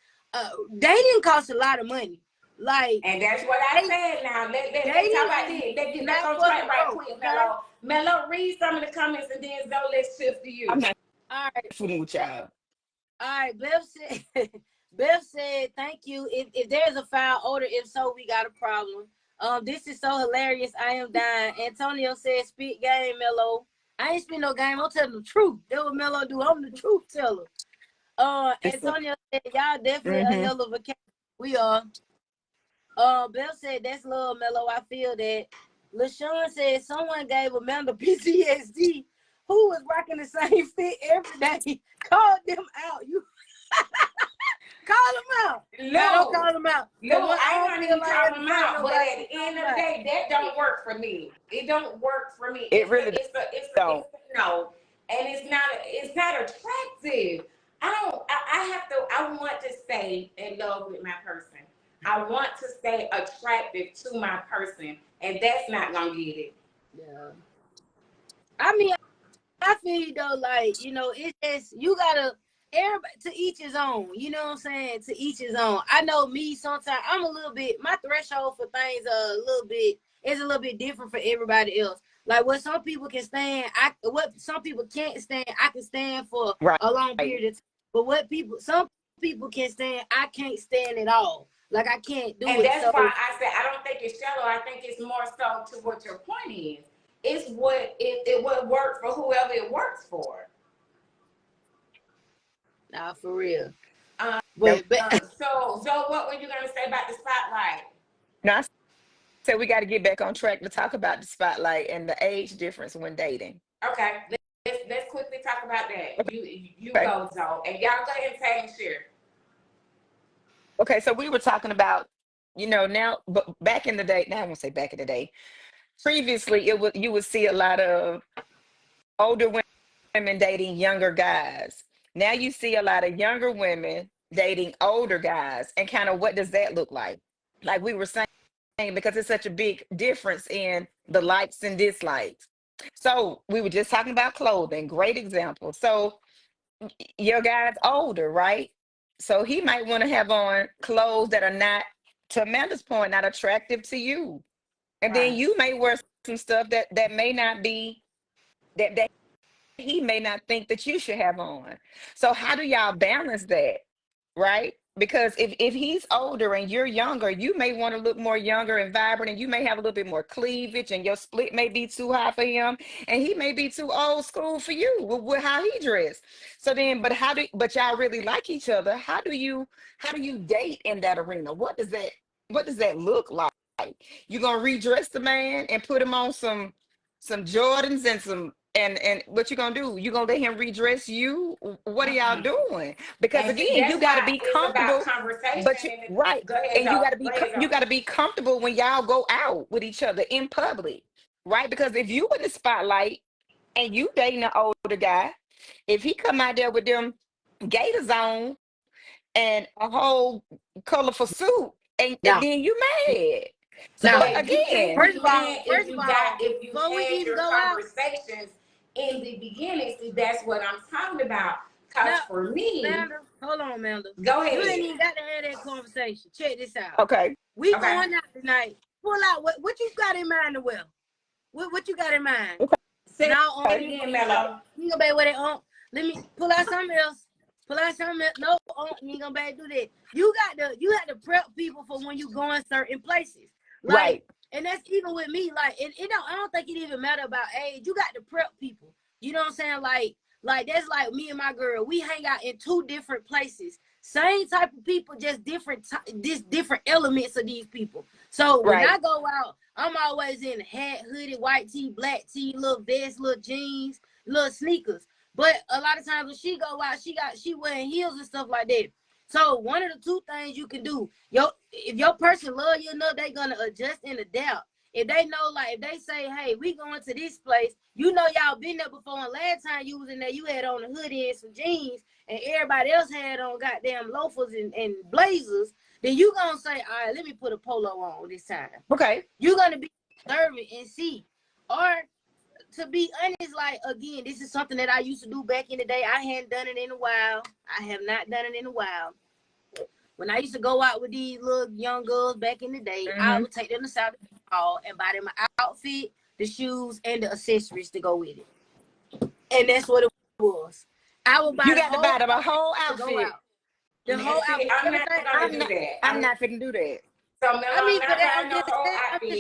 dating costs a lot of money. Like, and that's what I said. Now let's talk about this. Let's get back on track right quick, Mello. Mello, read some of the comments and then Zoe, let's shift to you. I'm not all right. fooling with y'all. All right, Bev said, thank you. If there's a foul odor, if so, we got a problem. This is so hilarious. I am dying. Antonio said, spit game, Mello. I ain't spit no game. I'm telling the truth. That's what Mello do. I'm the truth teller. Antonio said, y'all definitely a hell of a cat. We are. Bev said, that's love, Mello. I feel that. LaShawn said, someone gave Amanda PTSD. Who was rocking the same fit every day? Called them out. You call them out. No, don't call them out. No, I don't even call them out. But at the end of the day, that don't work for me. It don't work for me. It really don't. No, and it's not attractive. I want to stay in love with my person. I want to stay attractive to my person, and that's not gonna get it. Yeah. I mean, I feel though, like, you know, it's just, you gotta, everybody, to each his own, you know what I'm saying? To each his own. I know me, sometimes I'm a little bit, my threshold for things is a little bit different for everybody else. Like what some people can stand, what some people can't stand, I can stand for Right. a long period of time. But some people can stand, I can't stand at all. Like I can't do And it. that's So why I said I don't think it's shallow. I think it's more so to what your point is. It's what it would work for whoever it works for. nah, for real. Nope. So what were you gonna say about the spotlight? No, I said we got to get back on track to talk about the spotlight and the age difference when dating. Okay, let's quickly talk about that. You Okay. go, Zoe, and y'all go ahead and tag and share. Okay, so we were talking about, now, but back in the day, now I won't say back in the day. Previously, you would see a lot of older women dating younger guys. Now you see a lot of younger women dating older guys, and kind of what does that look like? Like we were saying, because it's such a big difference in the likes and dislikes. So we were just talking about clothing, great example. So your guy's older, right? So he might want to have on clothes that are not, to Amanda's point, not attractive to you. And then Right. you may wear some stuff that may not be, that he may not think that you should have on. So how do y'all balance that? Right? Because if he's older and you're younger, you may want to look more younger and vibrant, and you may have a little bit more cleavage, and your split may be too high for him, and he may be too old school for you with how he dressed. So then, but y'all really like each other. How do you date in that arena? What does that look like? You gonna redress the man and put him on some Jordans and some and what you gonna do? You gonna let him redress you? What are y'all Mm-mm. doing? Because And see, again, you that's got to why be it's about comfortable. conversation. But you And right, go ahead, and you Zoe. got to Go be ahead, you Zoe. got to be comfortable when y'all go out with each other in public, right? Because if you in the spotlight and you dating an older guy, if he come out there with them gators on and a whole colorful suit, and now, then you mad. So, So now, but if you can't again, first be of all, mad if you before we had even your go out, conversations in the beginning, see that's what I'm talking about. Cause now, for me, Amanda, hold on, Amanda. go You ain't ahead. even got to have that conversation. Check this out. okay, We Okay. going out tonight. Pull out what you got in mind to wear. What you got in mind? Say Now it you again, ain't gonna Mello. be with it on. Let me pull out something else. Pull out something else. No, you ain't gonna be able to do that. You have to prep people for when you go in certain places. Like, right, and that's even with me. Like, I don't think it even matter about age. You got to prep people. You know what I'm saying? Like that's like me and my girl. We hang out in two different places. Same type of people, just different elements of these people. So when right, I go out, I'm always in hat, hoodie, white tee, black tee, little vest, little jeans, little sneakers. But a lot of times when she go out, she wearing heels and stuff like that. So one of the two things you can do, if your person love you enough, they gonna adjust and adapt. If they know, like if they say, hey, we going to this place, y'all been there before, and last time you was in there, you had on a hoodie and some jeans, and everybody else had on goddamn loafers and blazers, then you gonna say, all right, let me put a polo on this time. okay. You're gonna be observant and see. Or to be honest, like again, this is something that I used to do back in the day. I hadn't done it in a while. I have not done it in a while. When I used to go out with these little young girls back in the day, I Mm-hmm. would take them to South Hall and buy them an outfit, the shoes, and the accessories to go with it. And that's what it was. I would buy You the got to whole buy them a outfit whole to go outfit. out. The And whole see, outfit. I'm not gonna I'm do not. that. I'm not finna do that. So Mello, I I'm mean, but not buying I'm no just whole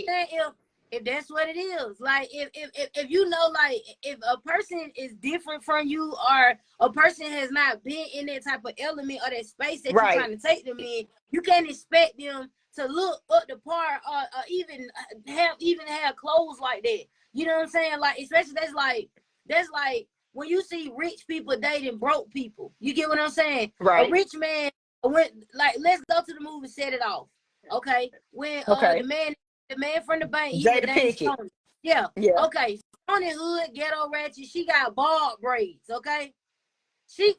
saying, outfit. if that's what it is. Like if you know, like if a person is different from you, or a person has not been in that type of element or that space that you're Right. trying to take them in, you can't expect them to look up the par, or even have clothes like that. You know what I'm saying? Like, especially that's like when you see rich people dating broke people. You get what I'm saying? A Right. rich man went, like, let's go to the movie Set It Off. Okay, when Okay. the man from the bank, he was Jada named Pinkett. Stony. Yeah. Yeah. Okay. Stony hood, ghetto ratchet. She got bald braids. Okay.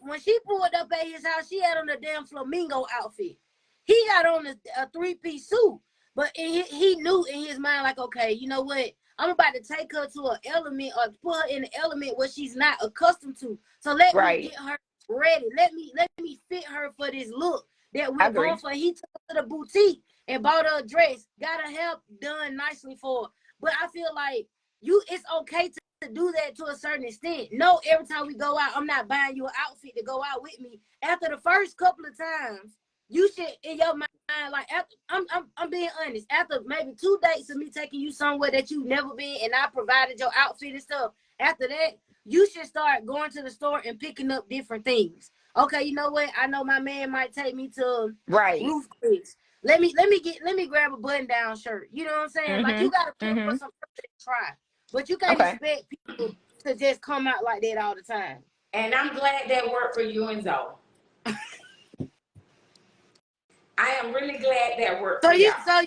When she pulled up at his house, she had on a damn flamingo outfit. He got on a three-piece suit, but he knew in his mind, like, okay, you know what? I'm about to take her to an element, or put her in an element where she's not accustomed to. So let me Right. get her ready. Let me fit her for this look that I we're going agree. for. He took her to the boutique and bought her a dress, got her hair done nicely for her. But I feel like it's okay to do that to a certain extent. No, every time we go out, I'm not buying you an outfit to go out with me. After the first couple of times, you should in your mind, like after, I'm being honest. After maybe 2 dates of me taking you somewhere that you've never been, and I provided your outfit and stuff. After that, you should start going to the store and picking up different things. Okay, you know what? I know my man might take me to Right. Roof Chris. Let me grab a button down shirt. You know what I'm saying? Like you gotta put for some to try. But you can't Okay. expect people to just come out like that all the time. And I'm glad that worked for you and Zoe. I am really glad that worked for y'all. So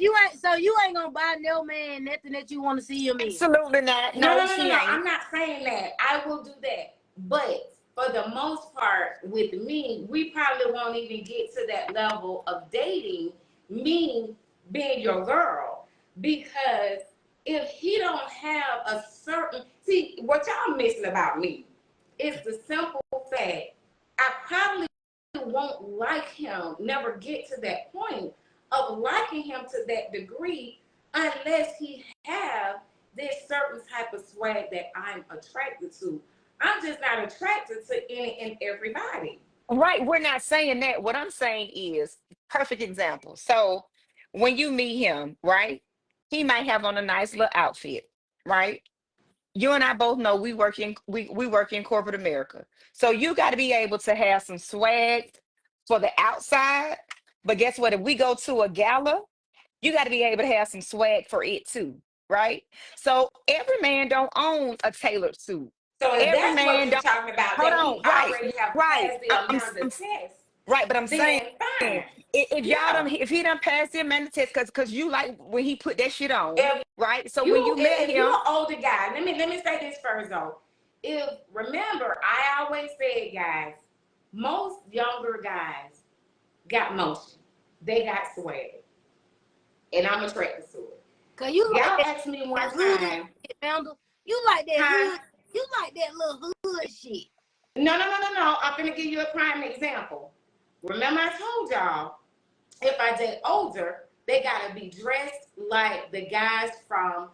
you ain't gonna buy no man nothing that you want to see him in. Absolutely not. No, She ain't. I'm not saying that. I will do that. But for the most part, with me, we probably won't even get to that level of dating, me being your girl. Because if he don't have a certain, see, what y'all missing about me is the simple fact I probably won't like him, never get to that point of liking him to that degree unless he have this certain type of swag that I'm attracted to. I'm just not attracted to any and everybody. Right. We're not saying that. What I'm saying is, perfect example. So when you meet him, right, he might have on a nice little outfit, right? You and I both know we work in corporate America. So you got to be able to have some swag for the outside. But guess what? If we go to a gala, you got to be able to have some swag for it too, right? So every man don't own a tailored suit. So if Every that's what man you're don't. talking about, Hold that we on, right, already have right. passed the amount of test, Right, but I'm saying then fine. if y'all Yeah. done, if he done passed the amendment test, because you like when he put that shit on, If right? So when you met if you're him, an older guy, let me say this first though. If remember, I always said, guys, most younger guys got motion. They got swag. And I'm attracted to it. Cause you Y'all like asked me one hood time. shit, Mandel. You like that Huh? hood. You like that little hood shit. No. I'm gonna give you a prime example. Remember, I told y'all if I date older, they gotta be dressed like the guys from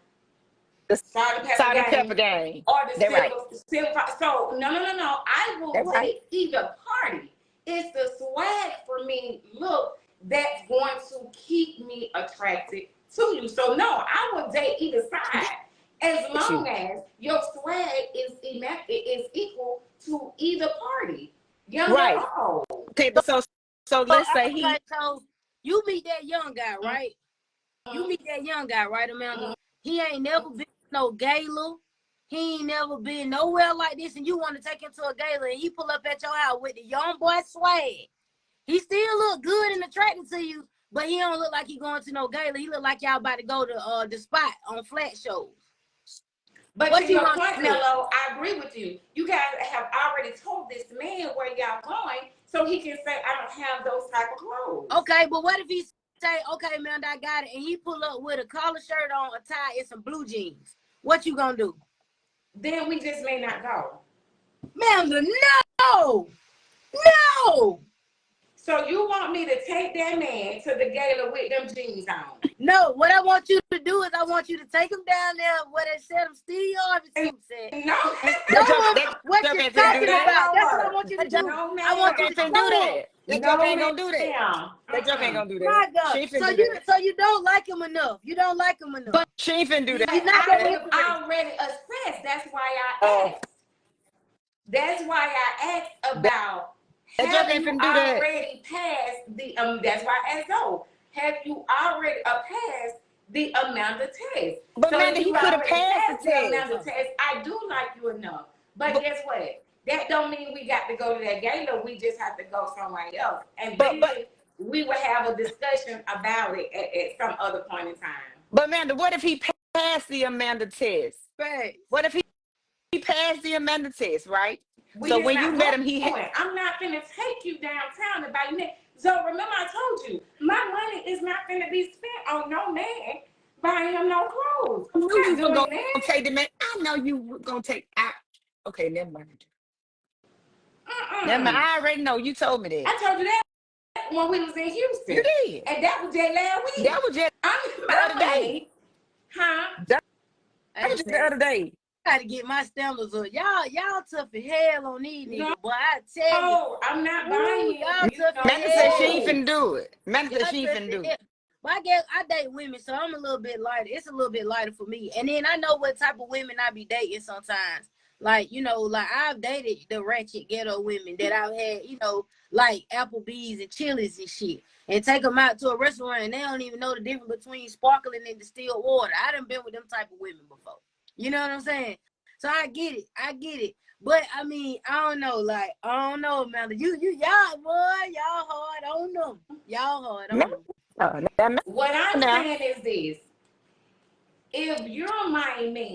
the Salt and Pepper salt and Gang pepper game. or the They're right. silver. So no. I They're will right. date either party. It's the swag for me. Look, that's going to keep me attracted to you. So no, I will date either side as long as your swag is equal to either party, young or Right. old. Okay, but so let's say he. So you meet that young guy, right? You meet that young guy, right, Amanda? He ain't never been to no gala. He ain't never been nowhere like this, and you want to take him to a gala, and he pull up at your house with the young boy swag. He still look good and attractive to you, but he don't look like he going to no gala. He look like y'all about to go to the spot on flat shows. But What to you your gonna point, do? Mello, I agree with you. You guys have already told this man where y'all going, so he can say, I don't have those type of clothes. Okay, but what if he say, okay, man, I got it, and he pull up with a collar shirt on, a tie, and some blue jeans? What you gonna do? Then we just may not go. Amanda, no! No! So you want me to take that man to the gala with them jeans on? No, what I want you to do is I want you to take him down there where they said him Steve Harvey suits at. No. What you're talking about. That's what I want you to do. No, I want you to Finna do show him. that. That joke ain't gonna do that. Ma'am. That joke ain't gonna do that. My God. She ain't finna do that. So you don't like him enough. You don't like him enough. But She ain't finna do that. You're not I that have interested. already assessed. That's why I asked. That's why I asked about That have joke ain't you finna do that. already passed the that's why I asked though. Have you already passed the Amanda test? But So Amanda, if he you could have already passed the Amanda test. test, I do like you enough. But guess what? That don't mean we got to go to that gala. We just have to go somewhere else. And then we will have a discussion about it at some other point in time. But Amanda, what if he passed the Amanda test? Right. What if he passed the Amanda test, right? We So just when you not met him, he going. I'm not finna take you downtown to buy you neck. So remember I told you, my money is not finna be spent on no man buying him no clothes. I knew you Not were gonna doing that. take the man. I know you were gonna take out. Okay, never mind. Never mind. I already know. You told me that. I told you that when we was in Houston. You did. And that was just last week. That was just I'm the other day. money. Huh? I was just the other day. Gotta get my standards up. Y'all tough as hell on these niggas, boy. I tell you. Oh, I'm not buying Y'all tough Amanda as said she hell. ain't finna do it. Amanda said she Y'all ain't finna tough do as it. hell. But I guess I date women, so I'm a little bit lighter. It's a little bit lighter for me. And then I know what type of women I be dating sometimes. Like, you know, like I've dated the ratchet ghetto women that I've had, you know, like Applebee's and Chili's and shit. And take them out to a restaurant and they don't even know the difference between sparkling and distilled water. I done been with them type of women before. You know what I'm saying? So I get it. But I mean, I don't know, Amanda. Y'all, boy, y'all hard on them. Y'all hard on them. What I'm saying is this. If you're my mate,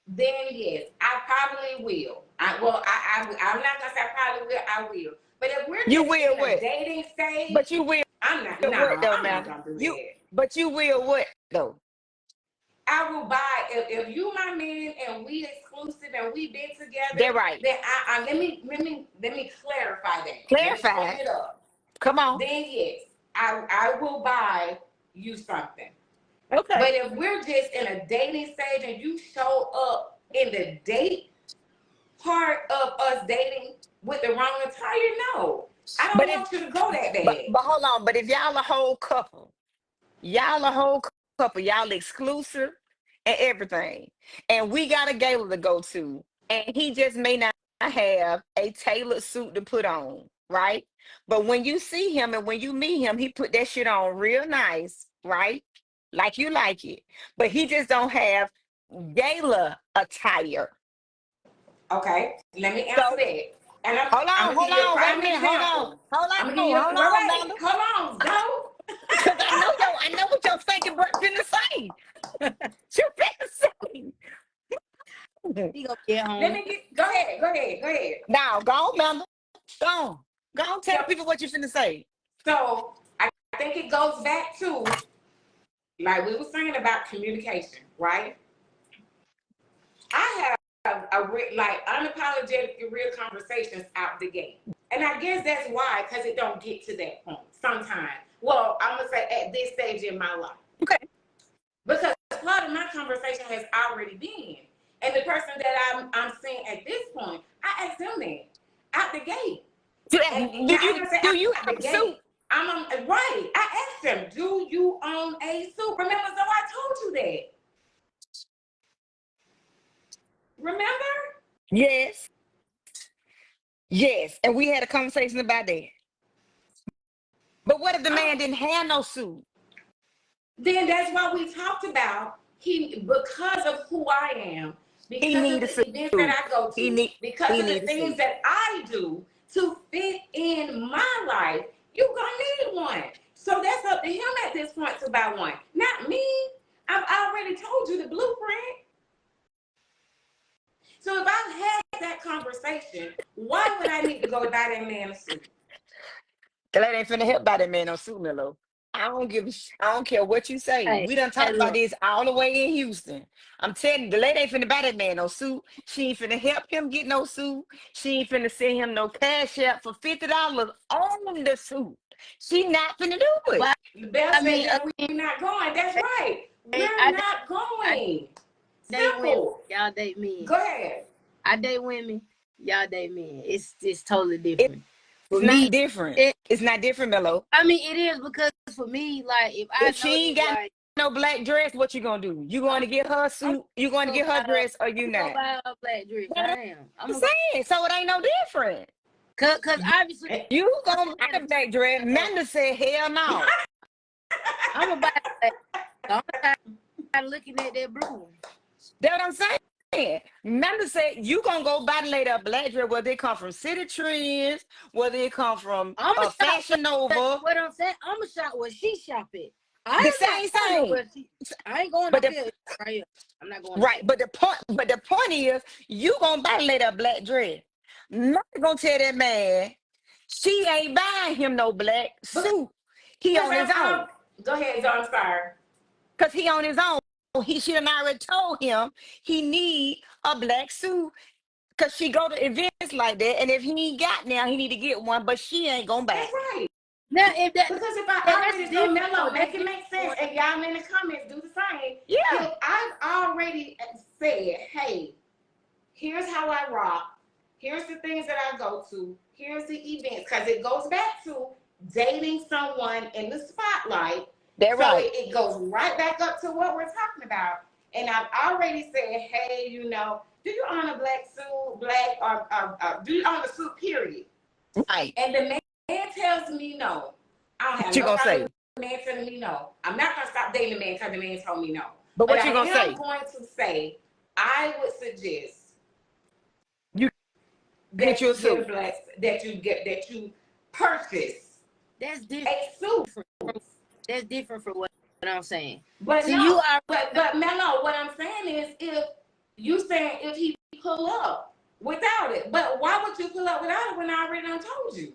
then yes, I probably will. I'm not gonna say I probably will, I will. But if we're You just will in a what? dating stage, But you will I'm not what though, I'm not Amanda? gonna do You that. but you will what though? I will buy if you my man and we exclusive and we been together, They're right. then let me clarify that. Let me Clarify. clean it up. Come on. Then yes, I will buy you something. Okay. But if we're just in a dating stage and you show up in the date part of us dating with the wrong attire, no. I don't want you to go that bad. But hold on, but if y'all a whole couple, y'all exclusive and everything, and we got a gala to go to, and he just may not have a tailored suit to put on, right? But when you see him and when you meet him, he put that shit on real nice, right? Like you like it. But he just don't have gala attire. Okay, let me So answer that. And hold I'm on, gonna give you a wait a prime minute, example. I'm gonna give you hold on, wait, Amanda. hold on, go. Because I know what your thinking breath finna say. You finna say. He gonna get home. Let me go ahead. Now, go on, Amanda. Go on. Go on, tell So, people what you finna say. so I think it goes back to like we were saying about communication, right? I have like unapologetic real conversations out the gate. And I guess that's why, because it don't get to that point sometimes. Well, I'm gonna say at this stage in my life. Okay. Because part of my conversation has already been. And the person that I'm seeing at this point, I asked them that out the gate. And now I'm gonna say Do you out have the a suit? gate. I'm right. I asked them, do you own a suit? Remember, so I told you that. Remember? Yes. Yes. And we had a conversation about that. But what if the man didn't have no suit? Then that's why we talked about because of who I am, He because of need a the suit. events that I go to, because He of the need a things suit. that I do to fit in my life, you're gonna need one. So that's up to him at this point to buy one, not me. I've already told you the blueprint. So if I've had that conversation, why would I need to go buy that man a suit? That ain't finna help by that man no suit, Milo. I don't care what you say. Hey, We done talked about look. this all the way in Houston. I'm telling you, the lady ain't finna buy that man no suit. She ain't finna help him get no suit. She ain't finna send him no cash out for $50 on the suit. She not finna do it. But The best I mean, that we're not going. That's right. We're I not going. date women. Simple. Y'all date men. Go ahead. I date women. Y'all date men. It's totally different. It's For not me, different. It's not different, Melo. I mean, it is because for me, like if I If she ain't notice, got like no black dress, what you gonna do? You going to get her I'm suit? You going to gonna get her buy, dress or you I'm gonna not? buy a black dress. That's I what am. I'm saying. So it ain't no different. Cause obviously You gonna buy the black dress. Amanda said, hell no. I'm gonna buy a black. So I'm looking at that blue. That's what I'm saying. Amanda said, you gonna go buy the lady a black dress, whether it come from City Trends, whether it come from I'm a gonna shop. Fashion Nova. What I'm saying, I'm gonna shop where she shop at. I The am same not going thing. nowhere. I ain't going But up the here right here. I'm not going. right, but the point is, you gonna buy the lady a black dress. Not gonna tell that man she ain't buying him no black suit. He on his own. Go ahead, John. I'm sorry. Cause he on his own. He should have already told him he need a black suit. Cause she go to events like that, and if he ain't got now, he need to get one. But she ain't gonna buy. That's right. Now, if that, Because if I that's already so different. mellow, So make that's it make sense, and y'all in the comments do the same. Yeah. If I've already said, hey, here's how I rock, here's the things that I go to, here's the events, because it goes back to dating someone in the spotlight. They're So right. it goes right back up to what we're talking about. And I've already said, hey, you know, do you own a black suit, black, or do you own a suit, period? Right. And the man tells me no. I don't have What you no gonna problem say? with the man telling me no. I'm not going to stop dating the man because the man told me no. But But what I you gonna am say? going to say, I would suggest You get that you a you get a suit. black, that you purchase that's a suit. different. That's different from what I'm saying. But See, you no, are but Mello, what I'm saying is, if he pull up without it, but why would you pull up without it when I already done told you?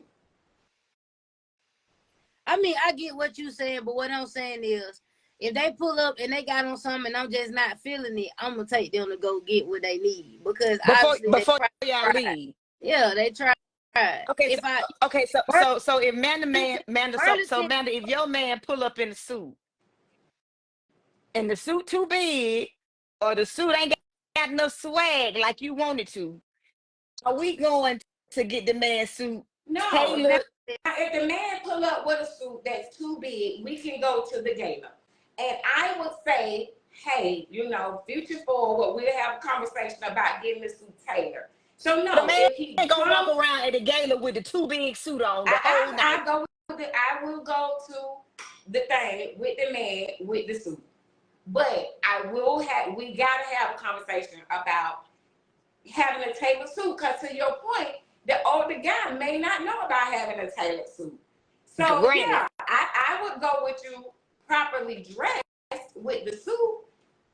I mean, I get what you're saying, but what I'm saying is, if they pull up and they got on something and I'm just not feeling it, I'm gonna take them to go get what they need because obviously they Before tried. y'all leave. Yeah, they tried. Okay, If I so if Amanda, if your man pull up in a suit and the suit too big or the suit ain't got enough swag like you wanted to, are we going to get the man suit No. tailored? Now, if the man pull up with a suit that's too big, we can go to the gala. And I would say, hey, you know, future forward, we'll have a conversation about getting the suit tailored. So The no, man if he ain't gonna walk comes, around at the gala with the too big suit on the whole night. I will go to the thing with the man with the suit. But we gotta have a conversation about having a tailored suit. Because to your point, the older guy may not know about having a tailored suit. So Granted. yeah, I would go with you properly dressed with the suit.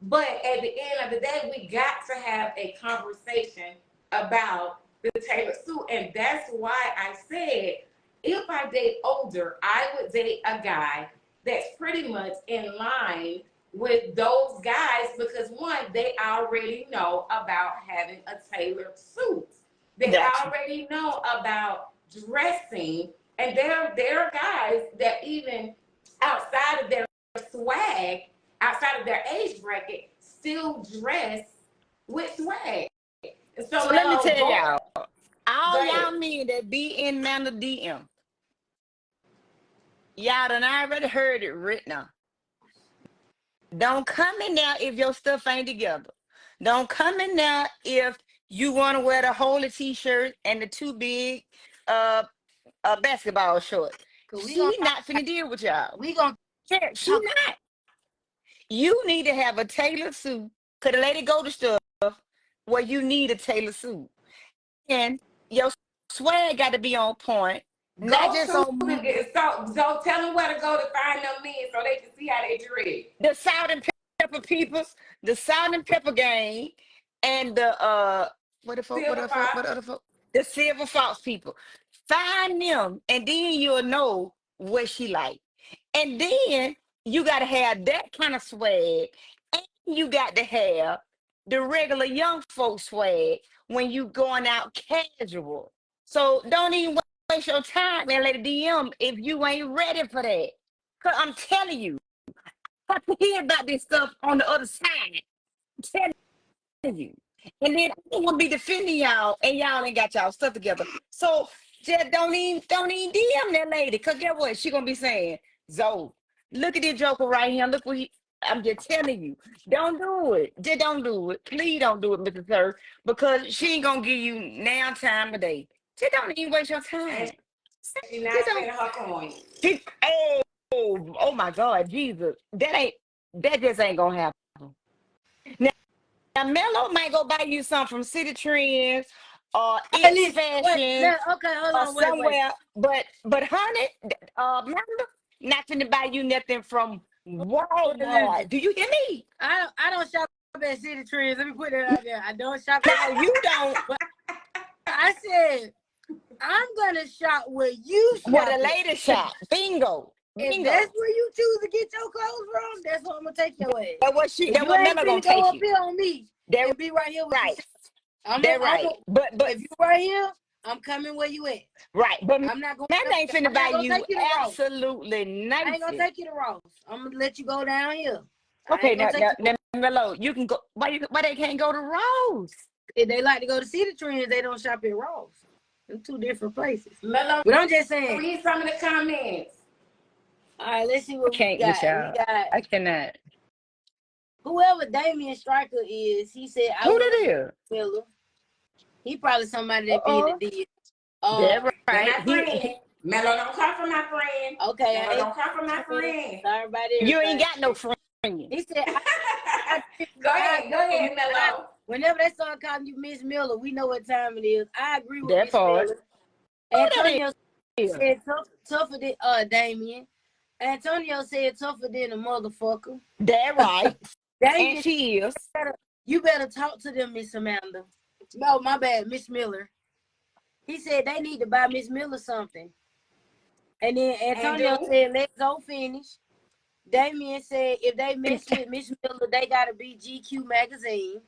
But at the end of the day, we got to have a conversation about the tailored suit. And that's why I said, if I date older, I would date a guy that's pretty much in line with those guys because one, they already know about having a tailored suit. They Gotcha. already know about dressing, and there are guys that even outside of their swag, outside of their age bracket, still dress with swag. And so So let me Mello, tell go y'all, all ahead. y'all men that be in Manda DM, y'all done already heard it written on. Don't come in there if your stuff ain't together. Don't come in there if you want to wear the holy t-shirt and the too big uh basketball shorts. we gonna She not finna deal with y'all. we gonna Yeah, she talk. not. You need to have a tailored suit. Could the lady go to stuff where you need a tailored suit? And your swag got to be on point, not Go just to on so tell them where to go to find them men so they can see how they dress. the salt and pepper peoples, the salt and pepper gang, and the Silver fox. the silver fox people. Find them, and then you'll know what she like. And then you gotta have that kind of swag, and you got to have the regular young folk swag when you going out casual. So don't even waste your time and let the DM if you ain't ready for that. Cause I'm telling you, I have to hear about this stuff on the other side. I'm telling you. And then I don't want to be defending y'all and y'all ain't got y'all stuff together. So just don't even DM that lady. Cause get what? She gonna be saying, Zoe, look at this joker right here. Look what I'm just telling you. Don't do it. Just don't do it. Please don't do it, Mr. Sir. Because she ain't gonna give you now time of day. Just don't even waste your And time. she's not Just don't. spending her coins. Oh my God, Jesus. That just ain't gonna happen. Now Mello might go buy you some from City Trends or Hey, It's listen, wait, Fashion okay, hold or on, wait. somewhere. But honey, Mello not finna buy you nothing from Listen, Walmart. Do you hear me? I don't shop at City Trends. Let me put that out there. I don't shop No, at. you don't. But I said I'm gonna shop where you What shop a at. lady shop. Bingo. If that's Bingo. where you choose to get your clothes from, that's what I'm gonna take your ass. That You what ain't Mello gonna finna go take up you. here on me That and be right here with you. right. That right. But If you right here, I'm coming where you at. Right, but I'm not going. that ain't finna I'm not buy gonna you take you to Ross. absolutely I ain't gonna nothing. take you to Ross. I'm gonna let you go down here. I Okay, ain't gonna take you. Mello, you can go. Why they can't go to Rose? If they like to go to City Trends, they don't shop at Ross. They're two different places. Mello, But I'm just saying. read some of the comments. All right, let's see I what we can't with got. y'all. We got I cannot. whoever Damian Striker is. He said, "I Who would that is? Miller." He probably somebody that be in the deal. That They're right. my friend. Mello don't come from my friend. Okay, Mello don't come from my friend. sorry about You ain't everything. got no friend. He said, Go ahead, Mello. Whenever they start calling you Miss Miller, we know what time it is. I agree with That Miss part. Miller. Who that Antonio is? said tougher than Damien. Antonio said tougher than a motherfucker. That right. Damien, And she is. you better talk to them, Miss Amanda. No, my bad, Miss Miller. He said they need to buy Miss Miller something. And then Antonio said, let's go finish. Damien said, if they mess with Miss Miller, they got to be GQ magazine.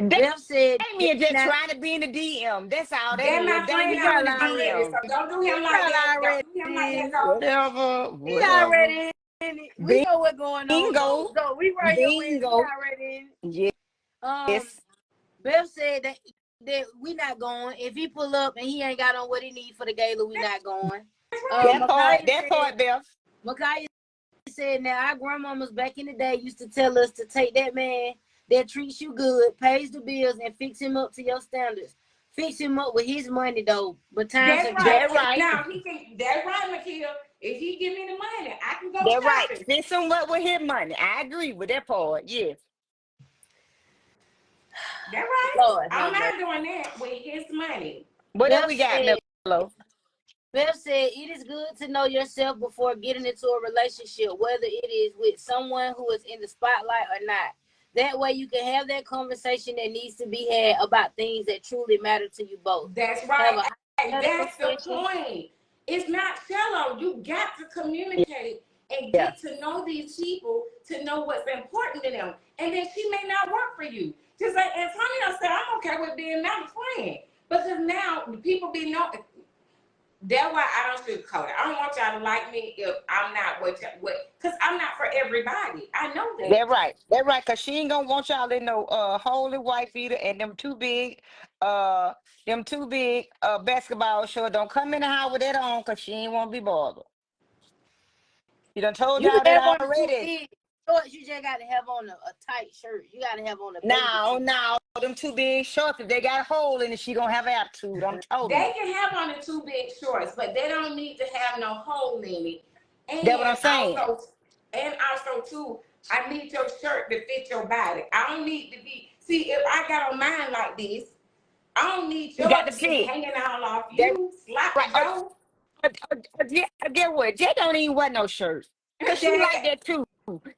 Beth said, Damien just trying to be in the DM. That's all that They're is. my friend Damien in the already, DM. so don't do him like that. Don't do him like that, though. Whatever. He already in it. We know what's going on. Bingo. So we right here with it. He Bingo. already in it. Yes. Beth said that we not going. If he pull up and he ain't got on what he need for the gala, we not going. That part, Beth. Makaya said, now our grandmamas back in the day used to tell us to take that man that treats you good, pays the bills, and fix him up to your standards. Fix him up with his money though. But times have That's right. Now he can. That's right, Makia. If he give me the money, I can go shopping. Right. Fix him up with his money. I agree with that part. Yes. That's right. Lord, I'm not doing that with his money. What else we got, Mello? Beth said, it is good to know yourself before getting into a relationship, whether it is with someone who is in the spotlight or not. That way you can have that conversation that needs to be had about things that truly matter to you both. That's right. That's the point. It's not shallow. You got to communicate and get to know these people to know what's important to them. And then she may not work for you. Just like Antonio said, I'm okay with being not a friend. Because now people be know. That's why I don't sugarcoat it. I don't want y'all to like me if I'm not what, because I'm not for everybody. I know that. That's right. That's right. Cause she ain't gonna want y'all in no holy white beater and them too big basketball shorts. Don't come in the house with that on, cause she ain't want to be bothered. You done told y'all that already. Shorts, you just got to have on a tight shirt. You got to have on a baby. No, them too big shorts. If they got a hole in it, she gonna have attitude. I'm told They can have on the too big shorts, but they don't need to have no hole in it. And that's what I'm saying. Also too, I need your shirt to fit your body. I don't need to be. See, if I got on mine like this, I don't need yours to be hanging all off you. Sloppy Joe. Get what? Jay don't even wear no shirt. Cause she like that too.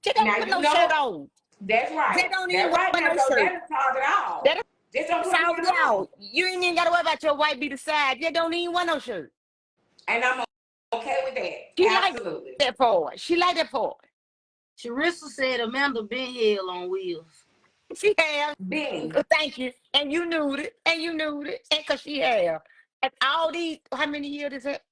Jay don't put no shirt on. That's right. Jay don't even wear no shirt. That is solve it all. Just don't solve it all. You ain't even gotta worry about your white beater side. Jay don't even wear no shirt. And I'm okay with that. She Absolutely. Like that part. She like that part. Charissa said Amanda been hell on wheels. She have. Been. Thank you. And you knew it. And cause she have. And all these, how many years is it?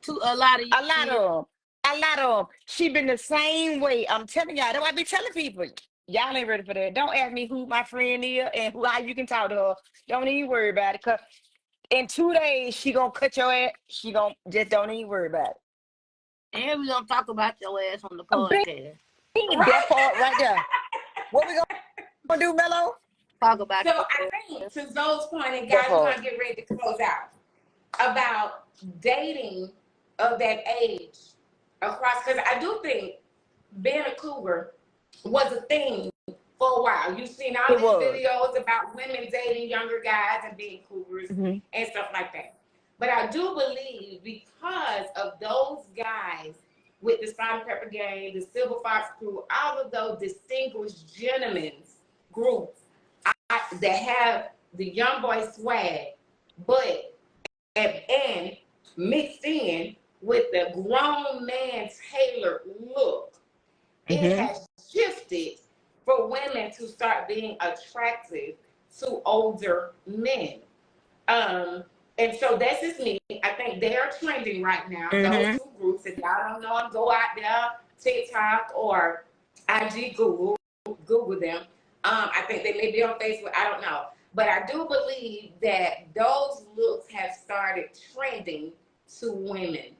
A lot of them. A lot of them. She been the same way. I'm telling y'all. That's why I be telling people. Y'all ain't ready for that. Don't ask me who my friend is and how you can talk to her. Don't even worry about it. Cause in 2 days, she gonna cut your ass. She gonna just don't even worry about it. And we gonna talk about your ass on the podcast. That part right there. What we gonna do, Mello? Talk about. So I think to Zoe's point, and guys, we're gonna get ready to close out about dating of that age across. Because I do think being a cougar was a thing for a while. You've seen all these videos about women dating younger guys and being cougars and stuff like that. But I do believe because of those guys with the Salt and Pepper Gang, the Silver Fox Crew, all of those distinguished gentlemen's groups that have the young boy swag, but and mixed in with the grown man tailored look, it has shifted for women to start being attractive to older men. And so that's just me. I think they are trending right now. Those Mm-hmm. two groups. If y'all don't know them, go out there, TikTok or IG, Google them. I think they may be on Facebook. I don't know, but I do believe that those looks have started trending to women.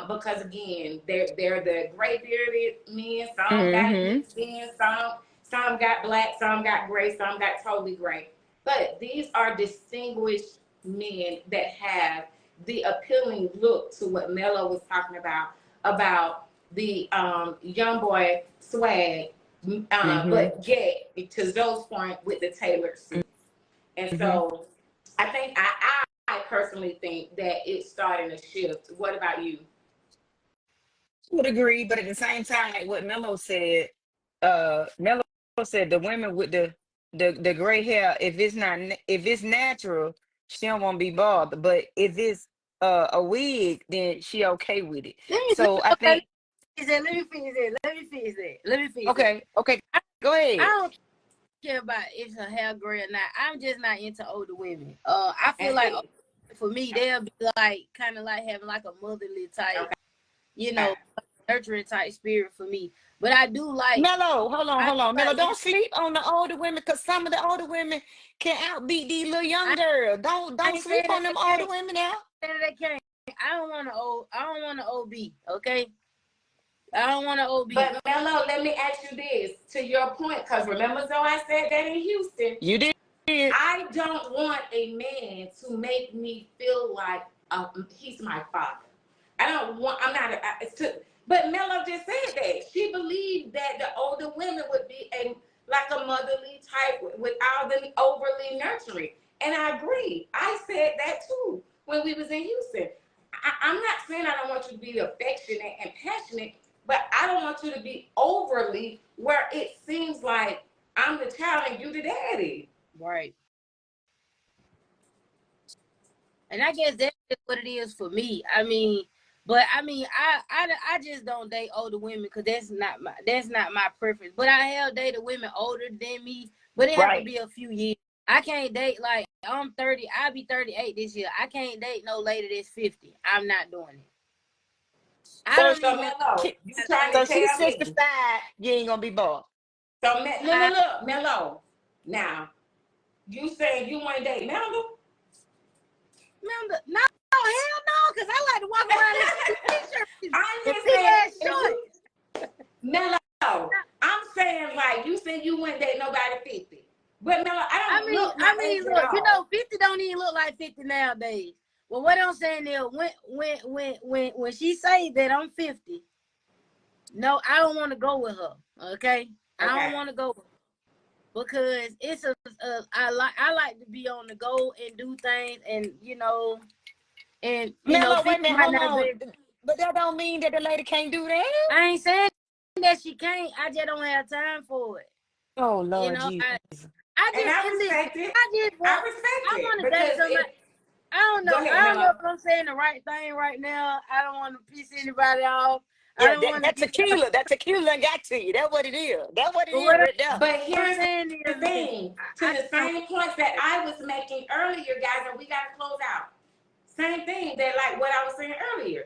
Because again, they're the gray bearded men. Some got it Mm-hmm. mixed in. Some got black. Some got gray. Some got totally gray. But these are distinguished men that have the appealing look to what Mello was talking about the young boy swag, Mm-hmm. but yet to Zoe's point with the tailored suits. And Mm-hmm. so I think I personally think that it's starting to shift. What about you? Would agree, but at the same time, like what Mello said the women with the gray hair, if it's not if it's natural, she don't want to be bothered. But if it's a wig, then she okay with it. So I Okay, think let me fix it. Let me fix it. okay, okay, I, go I ahead. don't care about if her hair gray or not. I'm just not into older women. I feel And like see, for me, they'll be like kind of like having like a motherly type, you okay. know, nurturing type spirit for me. But I do like, Mello, I hold do on. Mello, like don't sleep on the older women because some of the older women can outbeat these little young I, girls. I Don't ain't saying sleep that on them they older can't. women now. Saying that they can't. I don't want to O. I don't want to OB. Okay, I don't want to OB. But Mello, let me ask you this to your point, because remember, Zoe, I said that in Houston. You did. I don't want a man to make me feel like he's my father. I don't want. I'm not. But Mello just said that she believed that the older women would be like a motherly type without the overly nurturing, and I agree. I said that too when we was in Houston. I'm not saying I don't want you to be affectionate and passionate, but I don't want you to be overly where it seems like I'm the child and you the daddy. Right. And I guess that's just what it is for me. I just don't date older women because that's not my preference. But I have dated women older than me, but it have to Right. be a few years. I can't date like I'm 30. I'll be 38 this year. I can't date no later than 50. I'm not doing it. I So don't So even want Mello, she, you to trying date to so tell she's me? 65. You ain't gonna be bored. So my look, Mello. Now you saying you want to date Mello? member. No, hell no, because I like to walk around in t-shirts I'm and just big saying ass if shorts. you Mello. I'm saying like you said you wouldn't date nobody 50. But Mello, I don't look my age at Look, all. 50 don't even look like 50 nowadays. Well, what I'm saying is, when she say that I'm 50, no, I don't want to go with her. Okay, I Okay. don't want to go with her because I like to be on the go and do things, and Mello, 50 wait a minute, might hold not on. be. But that don't mean that the lady can't do that. I ain't saying that she can't. I just don't have time for it. Oh You Lord know, Jesus. I And just I and listen. respect it. I just I want. respect I it want to date because somebody. it. I don't Go know. ahead, I don't know Mello. if I'm saying the right thing right now. I don't want to piss anybody off. I Yeah, don't want to that get. tequila. That tequila done got to you. That's what it is. That's what it But is what right there. But I'm here's saying the is this: thing. To I the don't. same points that I was making earlier, guys, and we got to close out. Same thing that like what I was saying earlier.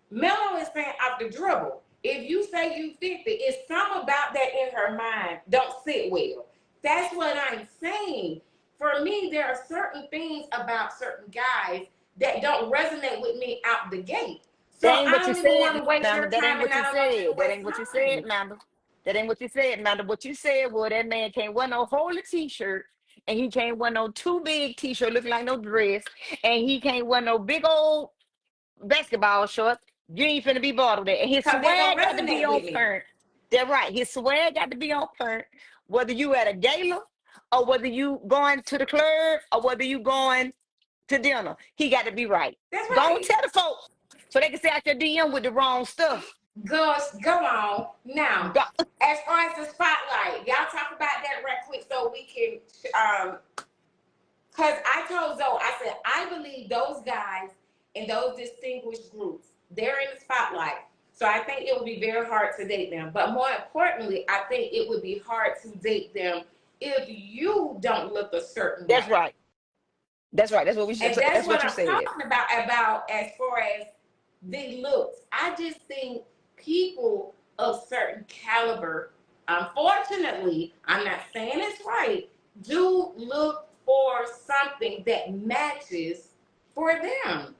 Mello is saying off the dribble. If you say you 50, it's something about that in her mind don't sit well. That's what I'm saying. For me, there are certain things about certain guys that don't resonate with me out the gate. So That ain't I what you don't even want said, to waste Manda. your That ain't time, and what I you don't want you said. to That waste ain't what you said, mine. Manda. That ain't what you said, Manda. What you said was that man can't wear no holy t-shirt, and he can't wear no too big t-shirt looking like no dress, and he can't wear no big old basketball shorts. You ain't finna be bothered with that. And his Because that don't swag got to be resonate on with me. point. That's right. His swag got to be on point. Whether you at a gala or whether you going to the club or whether you going to dinner, he got to be right. That's Go and right. tell the folks so they can say out your DM with the wrong stuff. Go on. Now, Go- as far as the spotlight, y'all talk about that right quick so we can because I told Zoe, I said, I believe those guys in those distinguished groups, they're in the spotlight. So I think it would be very hard to date them. But more importantly, I think it would be hard to date them if you don't look a certain That's way. right. That's right. That's what we should. And that's That's what what you I'm said. talking about as far as the looks. I just think people of certain caliber, unfortunately, I'm not saying it's right, do look for something that matches for them.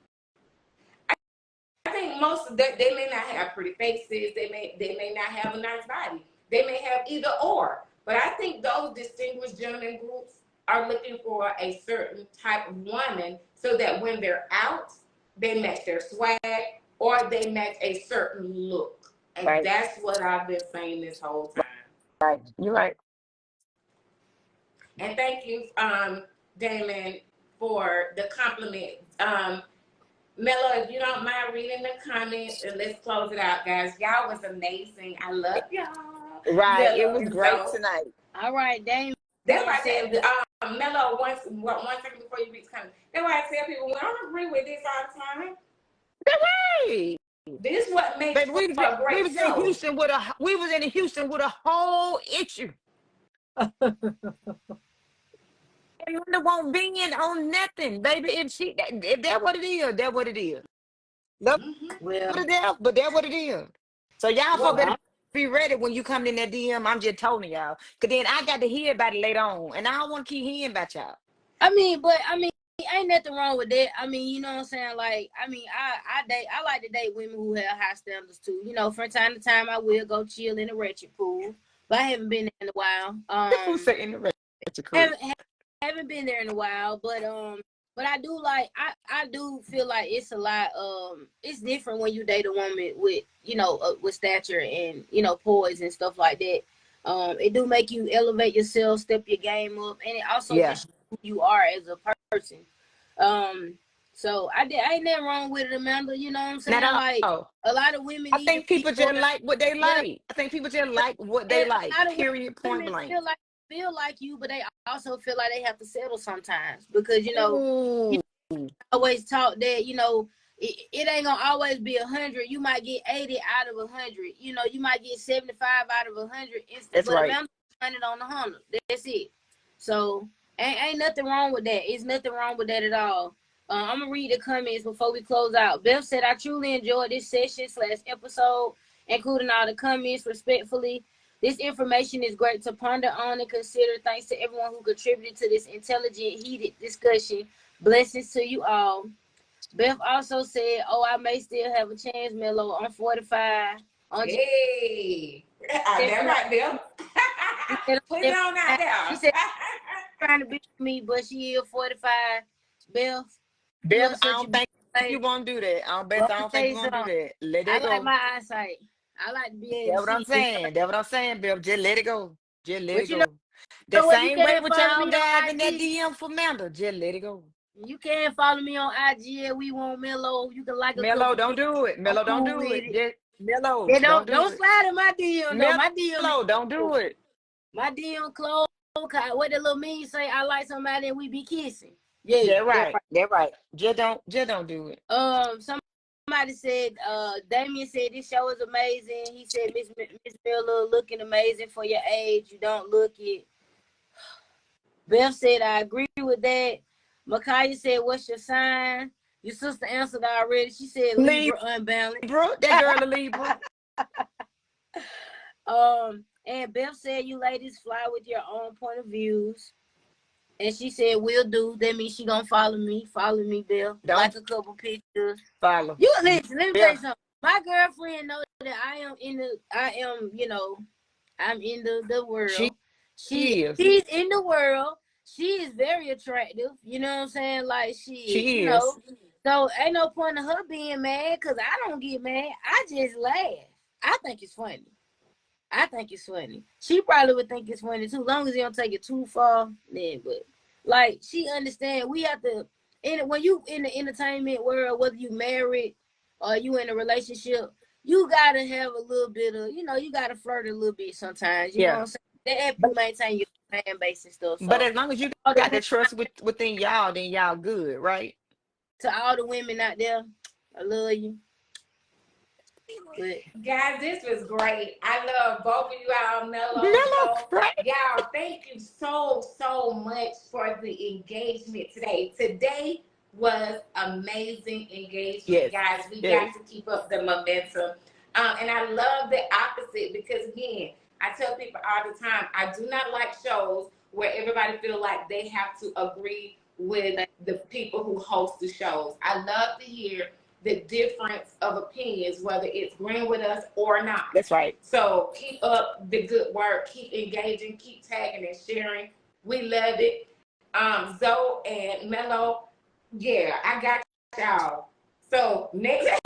I think most of that, they may not have pretty faces, they may not have a nice body. They may have either or. But I think those distinguished gentlemen groups are looking for a certain type of woman so that when they're out, they match their swag or they match a certain look. And Right. that's what I've been saying this whole time. Right. You're right. And thank you, Damon, for the compliment. Mello, if you don't mind reading the comments, and let's close it out, guys. Y'all was amazing. I love y'all. Right. It Mello, was and great so tonight. All right, Damon. that's why I said, Mello, one second before you read the comments. That's why I tell people, we don't agree with this all the time. Right. This is what makes But for a we great was show. in Houston with a whole issue. And Linda won't be in on nothing, baby. If that what it is, that what it is. Look, Well, but that what it is. So y'all Well, folk better be ready when you come in that DM. I'm just telling y'all. Cause then I got to hear about it later on. And I don't want to keep hearing about y'all. I mean, ain't nothing wrong with that. I mean, you know what I'm saying? Like, I mean, I like to date women who have high standards too. You know, from time to time I will go chill in a wretched pool. But I haven't been there in a while. Who's saying the rest? Haven't been there in a while, but I do like I do feel like it's a lot it's different when you date a woman with with stature and poise and stuff like that. It do make you elevate yourself, step your game up, and it also just shows who you are as a person. So I ain't nothing wrong with it, Amanda. You know what I'm saying? Like a lot of women I need think to be people just like what they like. I think people just like what they like. a lot of Period. Point women blank. feel like you, but they also feel like they have to settle sometimes because you Ooh. always taught that it ain't gonna always be 100. You might get 80 out of 100. You might get 75 out of 100. That's But right. Amanda 100 on the 100. That's it. So ain't nothing wrong with that. It's nothing wrong with that at all. I'm gonna read the comments before we close out. Beth said, "I truly enjoyed this session/episode, including all the comments. Respectfully, this information is great to ponder on and consider. Thanks to everyone who contributed to this intelligent, heated discussion. Blessings to you all." Beth also said, "Oh, I may still have a chance, Mello. I'm 45. Hey, that right there. Put it on out there. She said, trying to beat me, but she is 45. Beth, I don't think you want to do that. I don't think you want to do that. Let it go. I like my eyesight. I like to be able That's to what I'm see. saying. That's what I'm saying, Bill. Just let it go. Just let it But go. The what, you same way can't with follow y'all me guys on in that IG. DM for Manda. Just let it go. You can't follow me on IG and we want Mello. You can like a Mello, couple don't do it. Mello, don't cool do with it. Just Mello, Yeah, don't do don't it. slide in my DM though. My DM Mello, don't do it. My DM closed. What the little meme say? I like somebody and we be kissing. Yeah, They're right. They're right. Just don't do it. Somebody said, Damien said this show is amazing. He said, Miss Miller looking amazing for your age. You don't look it. Beth said, I agree with that. Makaya said, what's your sign? Your sister answered already. She said Libra unbalanced. Libra, that girl a Libra. And Beth said, you ladies fly with your own point of views. And she said, will do. That means she gonna follow me. Follow me, Beth. Like a couple pictures. Follow. You listen, let me tell you something. My girlfriend knows that I'm in the world. She's in the world. She is very attractive. You know what I'm saying? Like she is. So ain't no point in her being mad because I don't get mad. I just laugh. I think it's funny. She probably would think it's funny too, long as you don't take it too far. Then, but like she understand we have to. When you in the entertainment world, whether you married or you in a relationship, you gotta have a little bit of, you gotta flirt a little bit sometimes. You know what I'm saying? That help you maintain your fan base and stuff. So, but as long as you got the trust within y'all, then y'all good, right? To all the women out there, I love you. But Guys, this was great. I love both of you all, Mello, Mellow, Joe. right? Y'all, thank you so much for the engagement today. Today was amazing engagement, Yes, guys. We yes. got to keep up the momentum. And I love the opposite because, again, I tell people all the time, I do not like shows where everybody feel like they have to agree with the people who host the shows. I love to hear the difference of opinions, whether it's agreeing with us or not. That's right. So keep up the good work, keep engaging, keep tagging and sharing. We love it. Zoe and Mello, yeah, I got y'all. So next,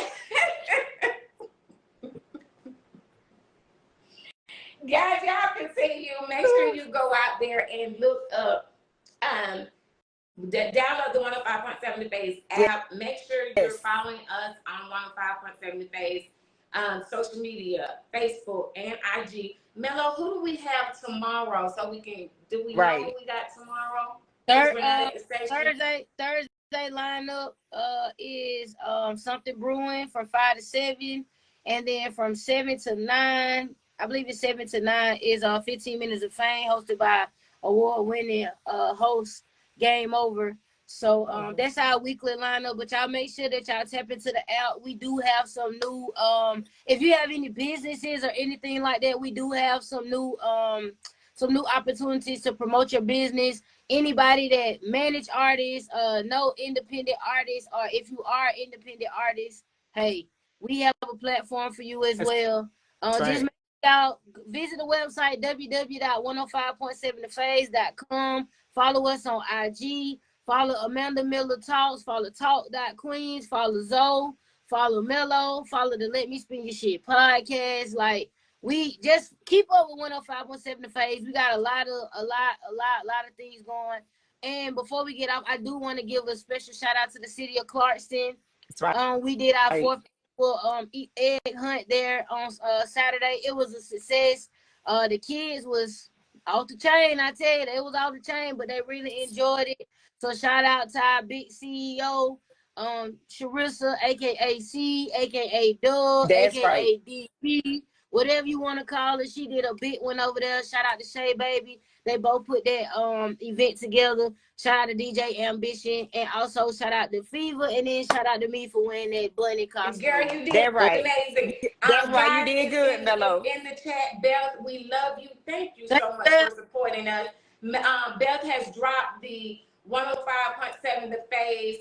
guys, y'all continue. Make sure you go out there and look up. Download the 105.7 The Face app. Make sure you're Yes. following us on 105.7 The Face, social media, Facebook and IG. Mello, who do we have tomorrow? So do we know who we got tomorrow? Thursday lineup is something brewing from 5 to 7, and then from 7 to 9, I believe it's 7 to 9 is 15 Minutes of Fame hosted by award-winning host Game Over. So that's our weekly lineup, but y'all make sure that y'all tap into the app. We do have some new if you have any businesses or anything like that, we do have some new opportunities to promote your business. Anybody that manage artists, no independent artists, or if you are independendent artists, hey, we have a platform for you as well. Just make sure y'all visit the website www.105.7thephase.com. Follow us on IG. Follow Amanda Miller Talks. Follow Talk.Queens. Follow Zoe. Follow Mello. Follow the Let Me Spin Your Shit podcast. Like, we just keep up with 105.7 The Phase. We got a lot of things going. And before we get off, I do want to give a special shout out to the city of Clarkston. That's right. We did our fourth egg hunt there on Saturday. It was a success. The kids was off the chain. I tell you, it was off the chain, but they really enjoyed it. So shout out to our big CEO, Sharissa, aka C, aka Doug, That's aka right. DP, whatever you want to call it. She did a big one over there. Shout out to Shay Baby. They both put that event together. Shout out to DJ Ambition, and also shout out to Fever, and then shout out to me for wearing that bunny costume. Girl, you did That's right. amazing. That's right. You Guys, did good, Mello. in the chat, Beth, we love you. Thank you so much for supporting us. Beth has dropped the 105.7 The Phase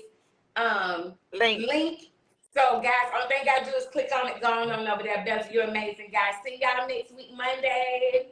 link. So, guys, all thing you gotta do is click on it, go on over there. Beth, you're amazing, guys. See y'all next week, Monday.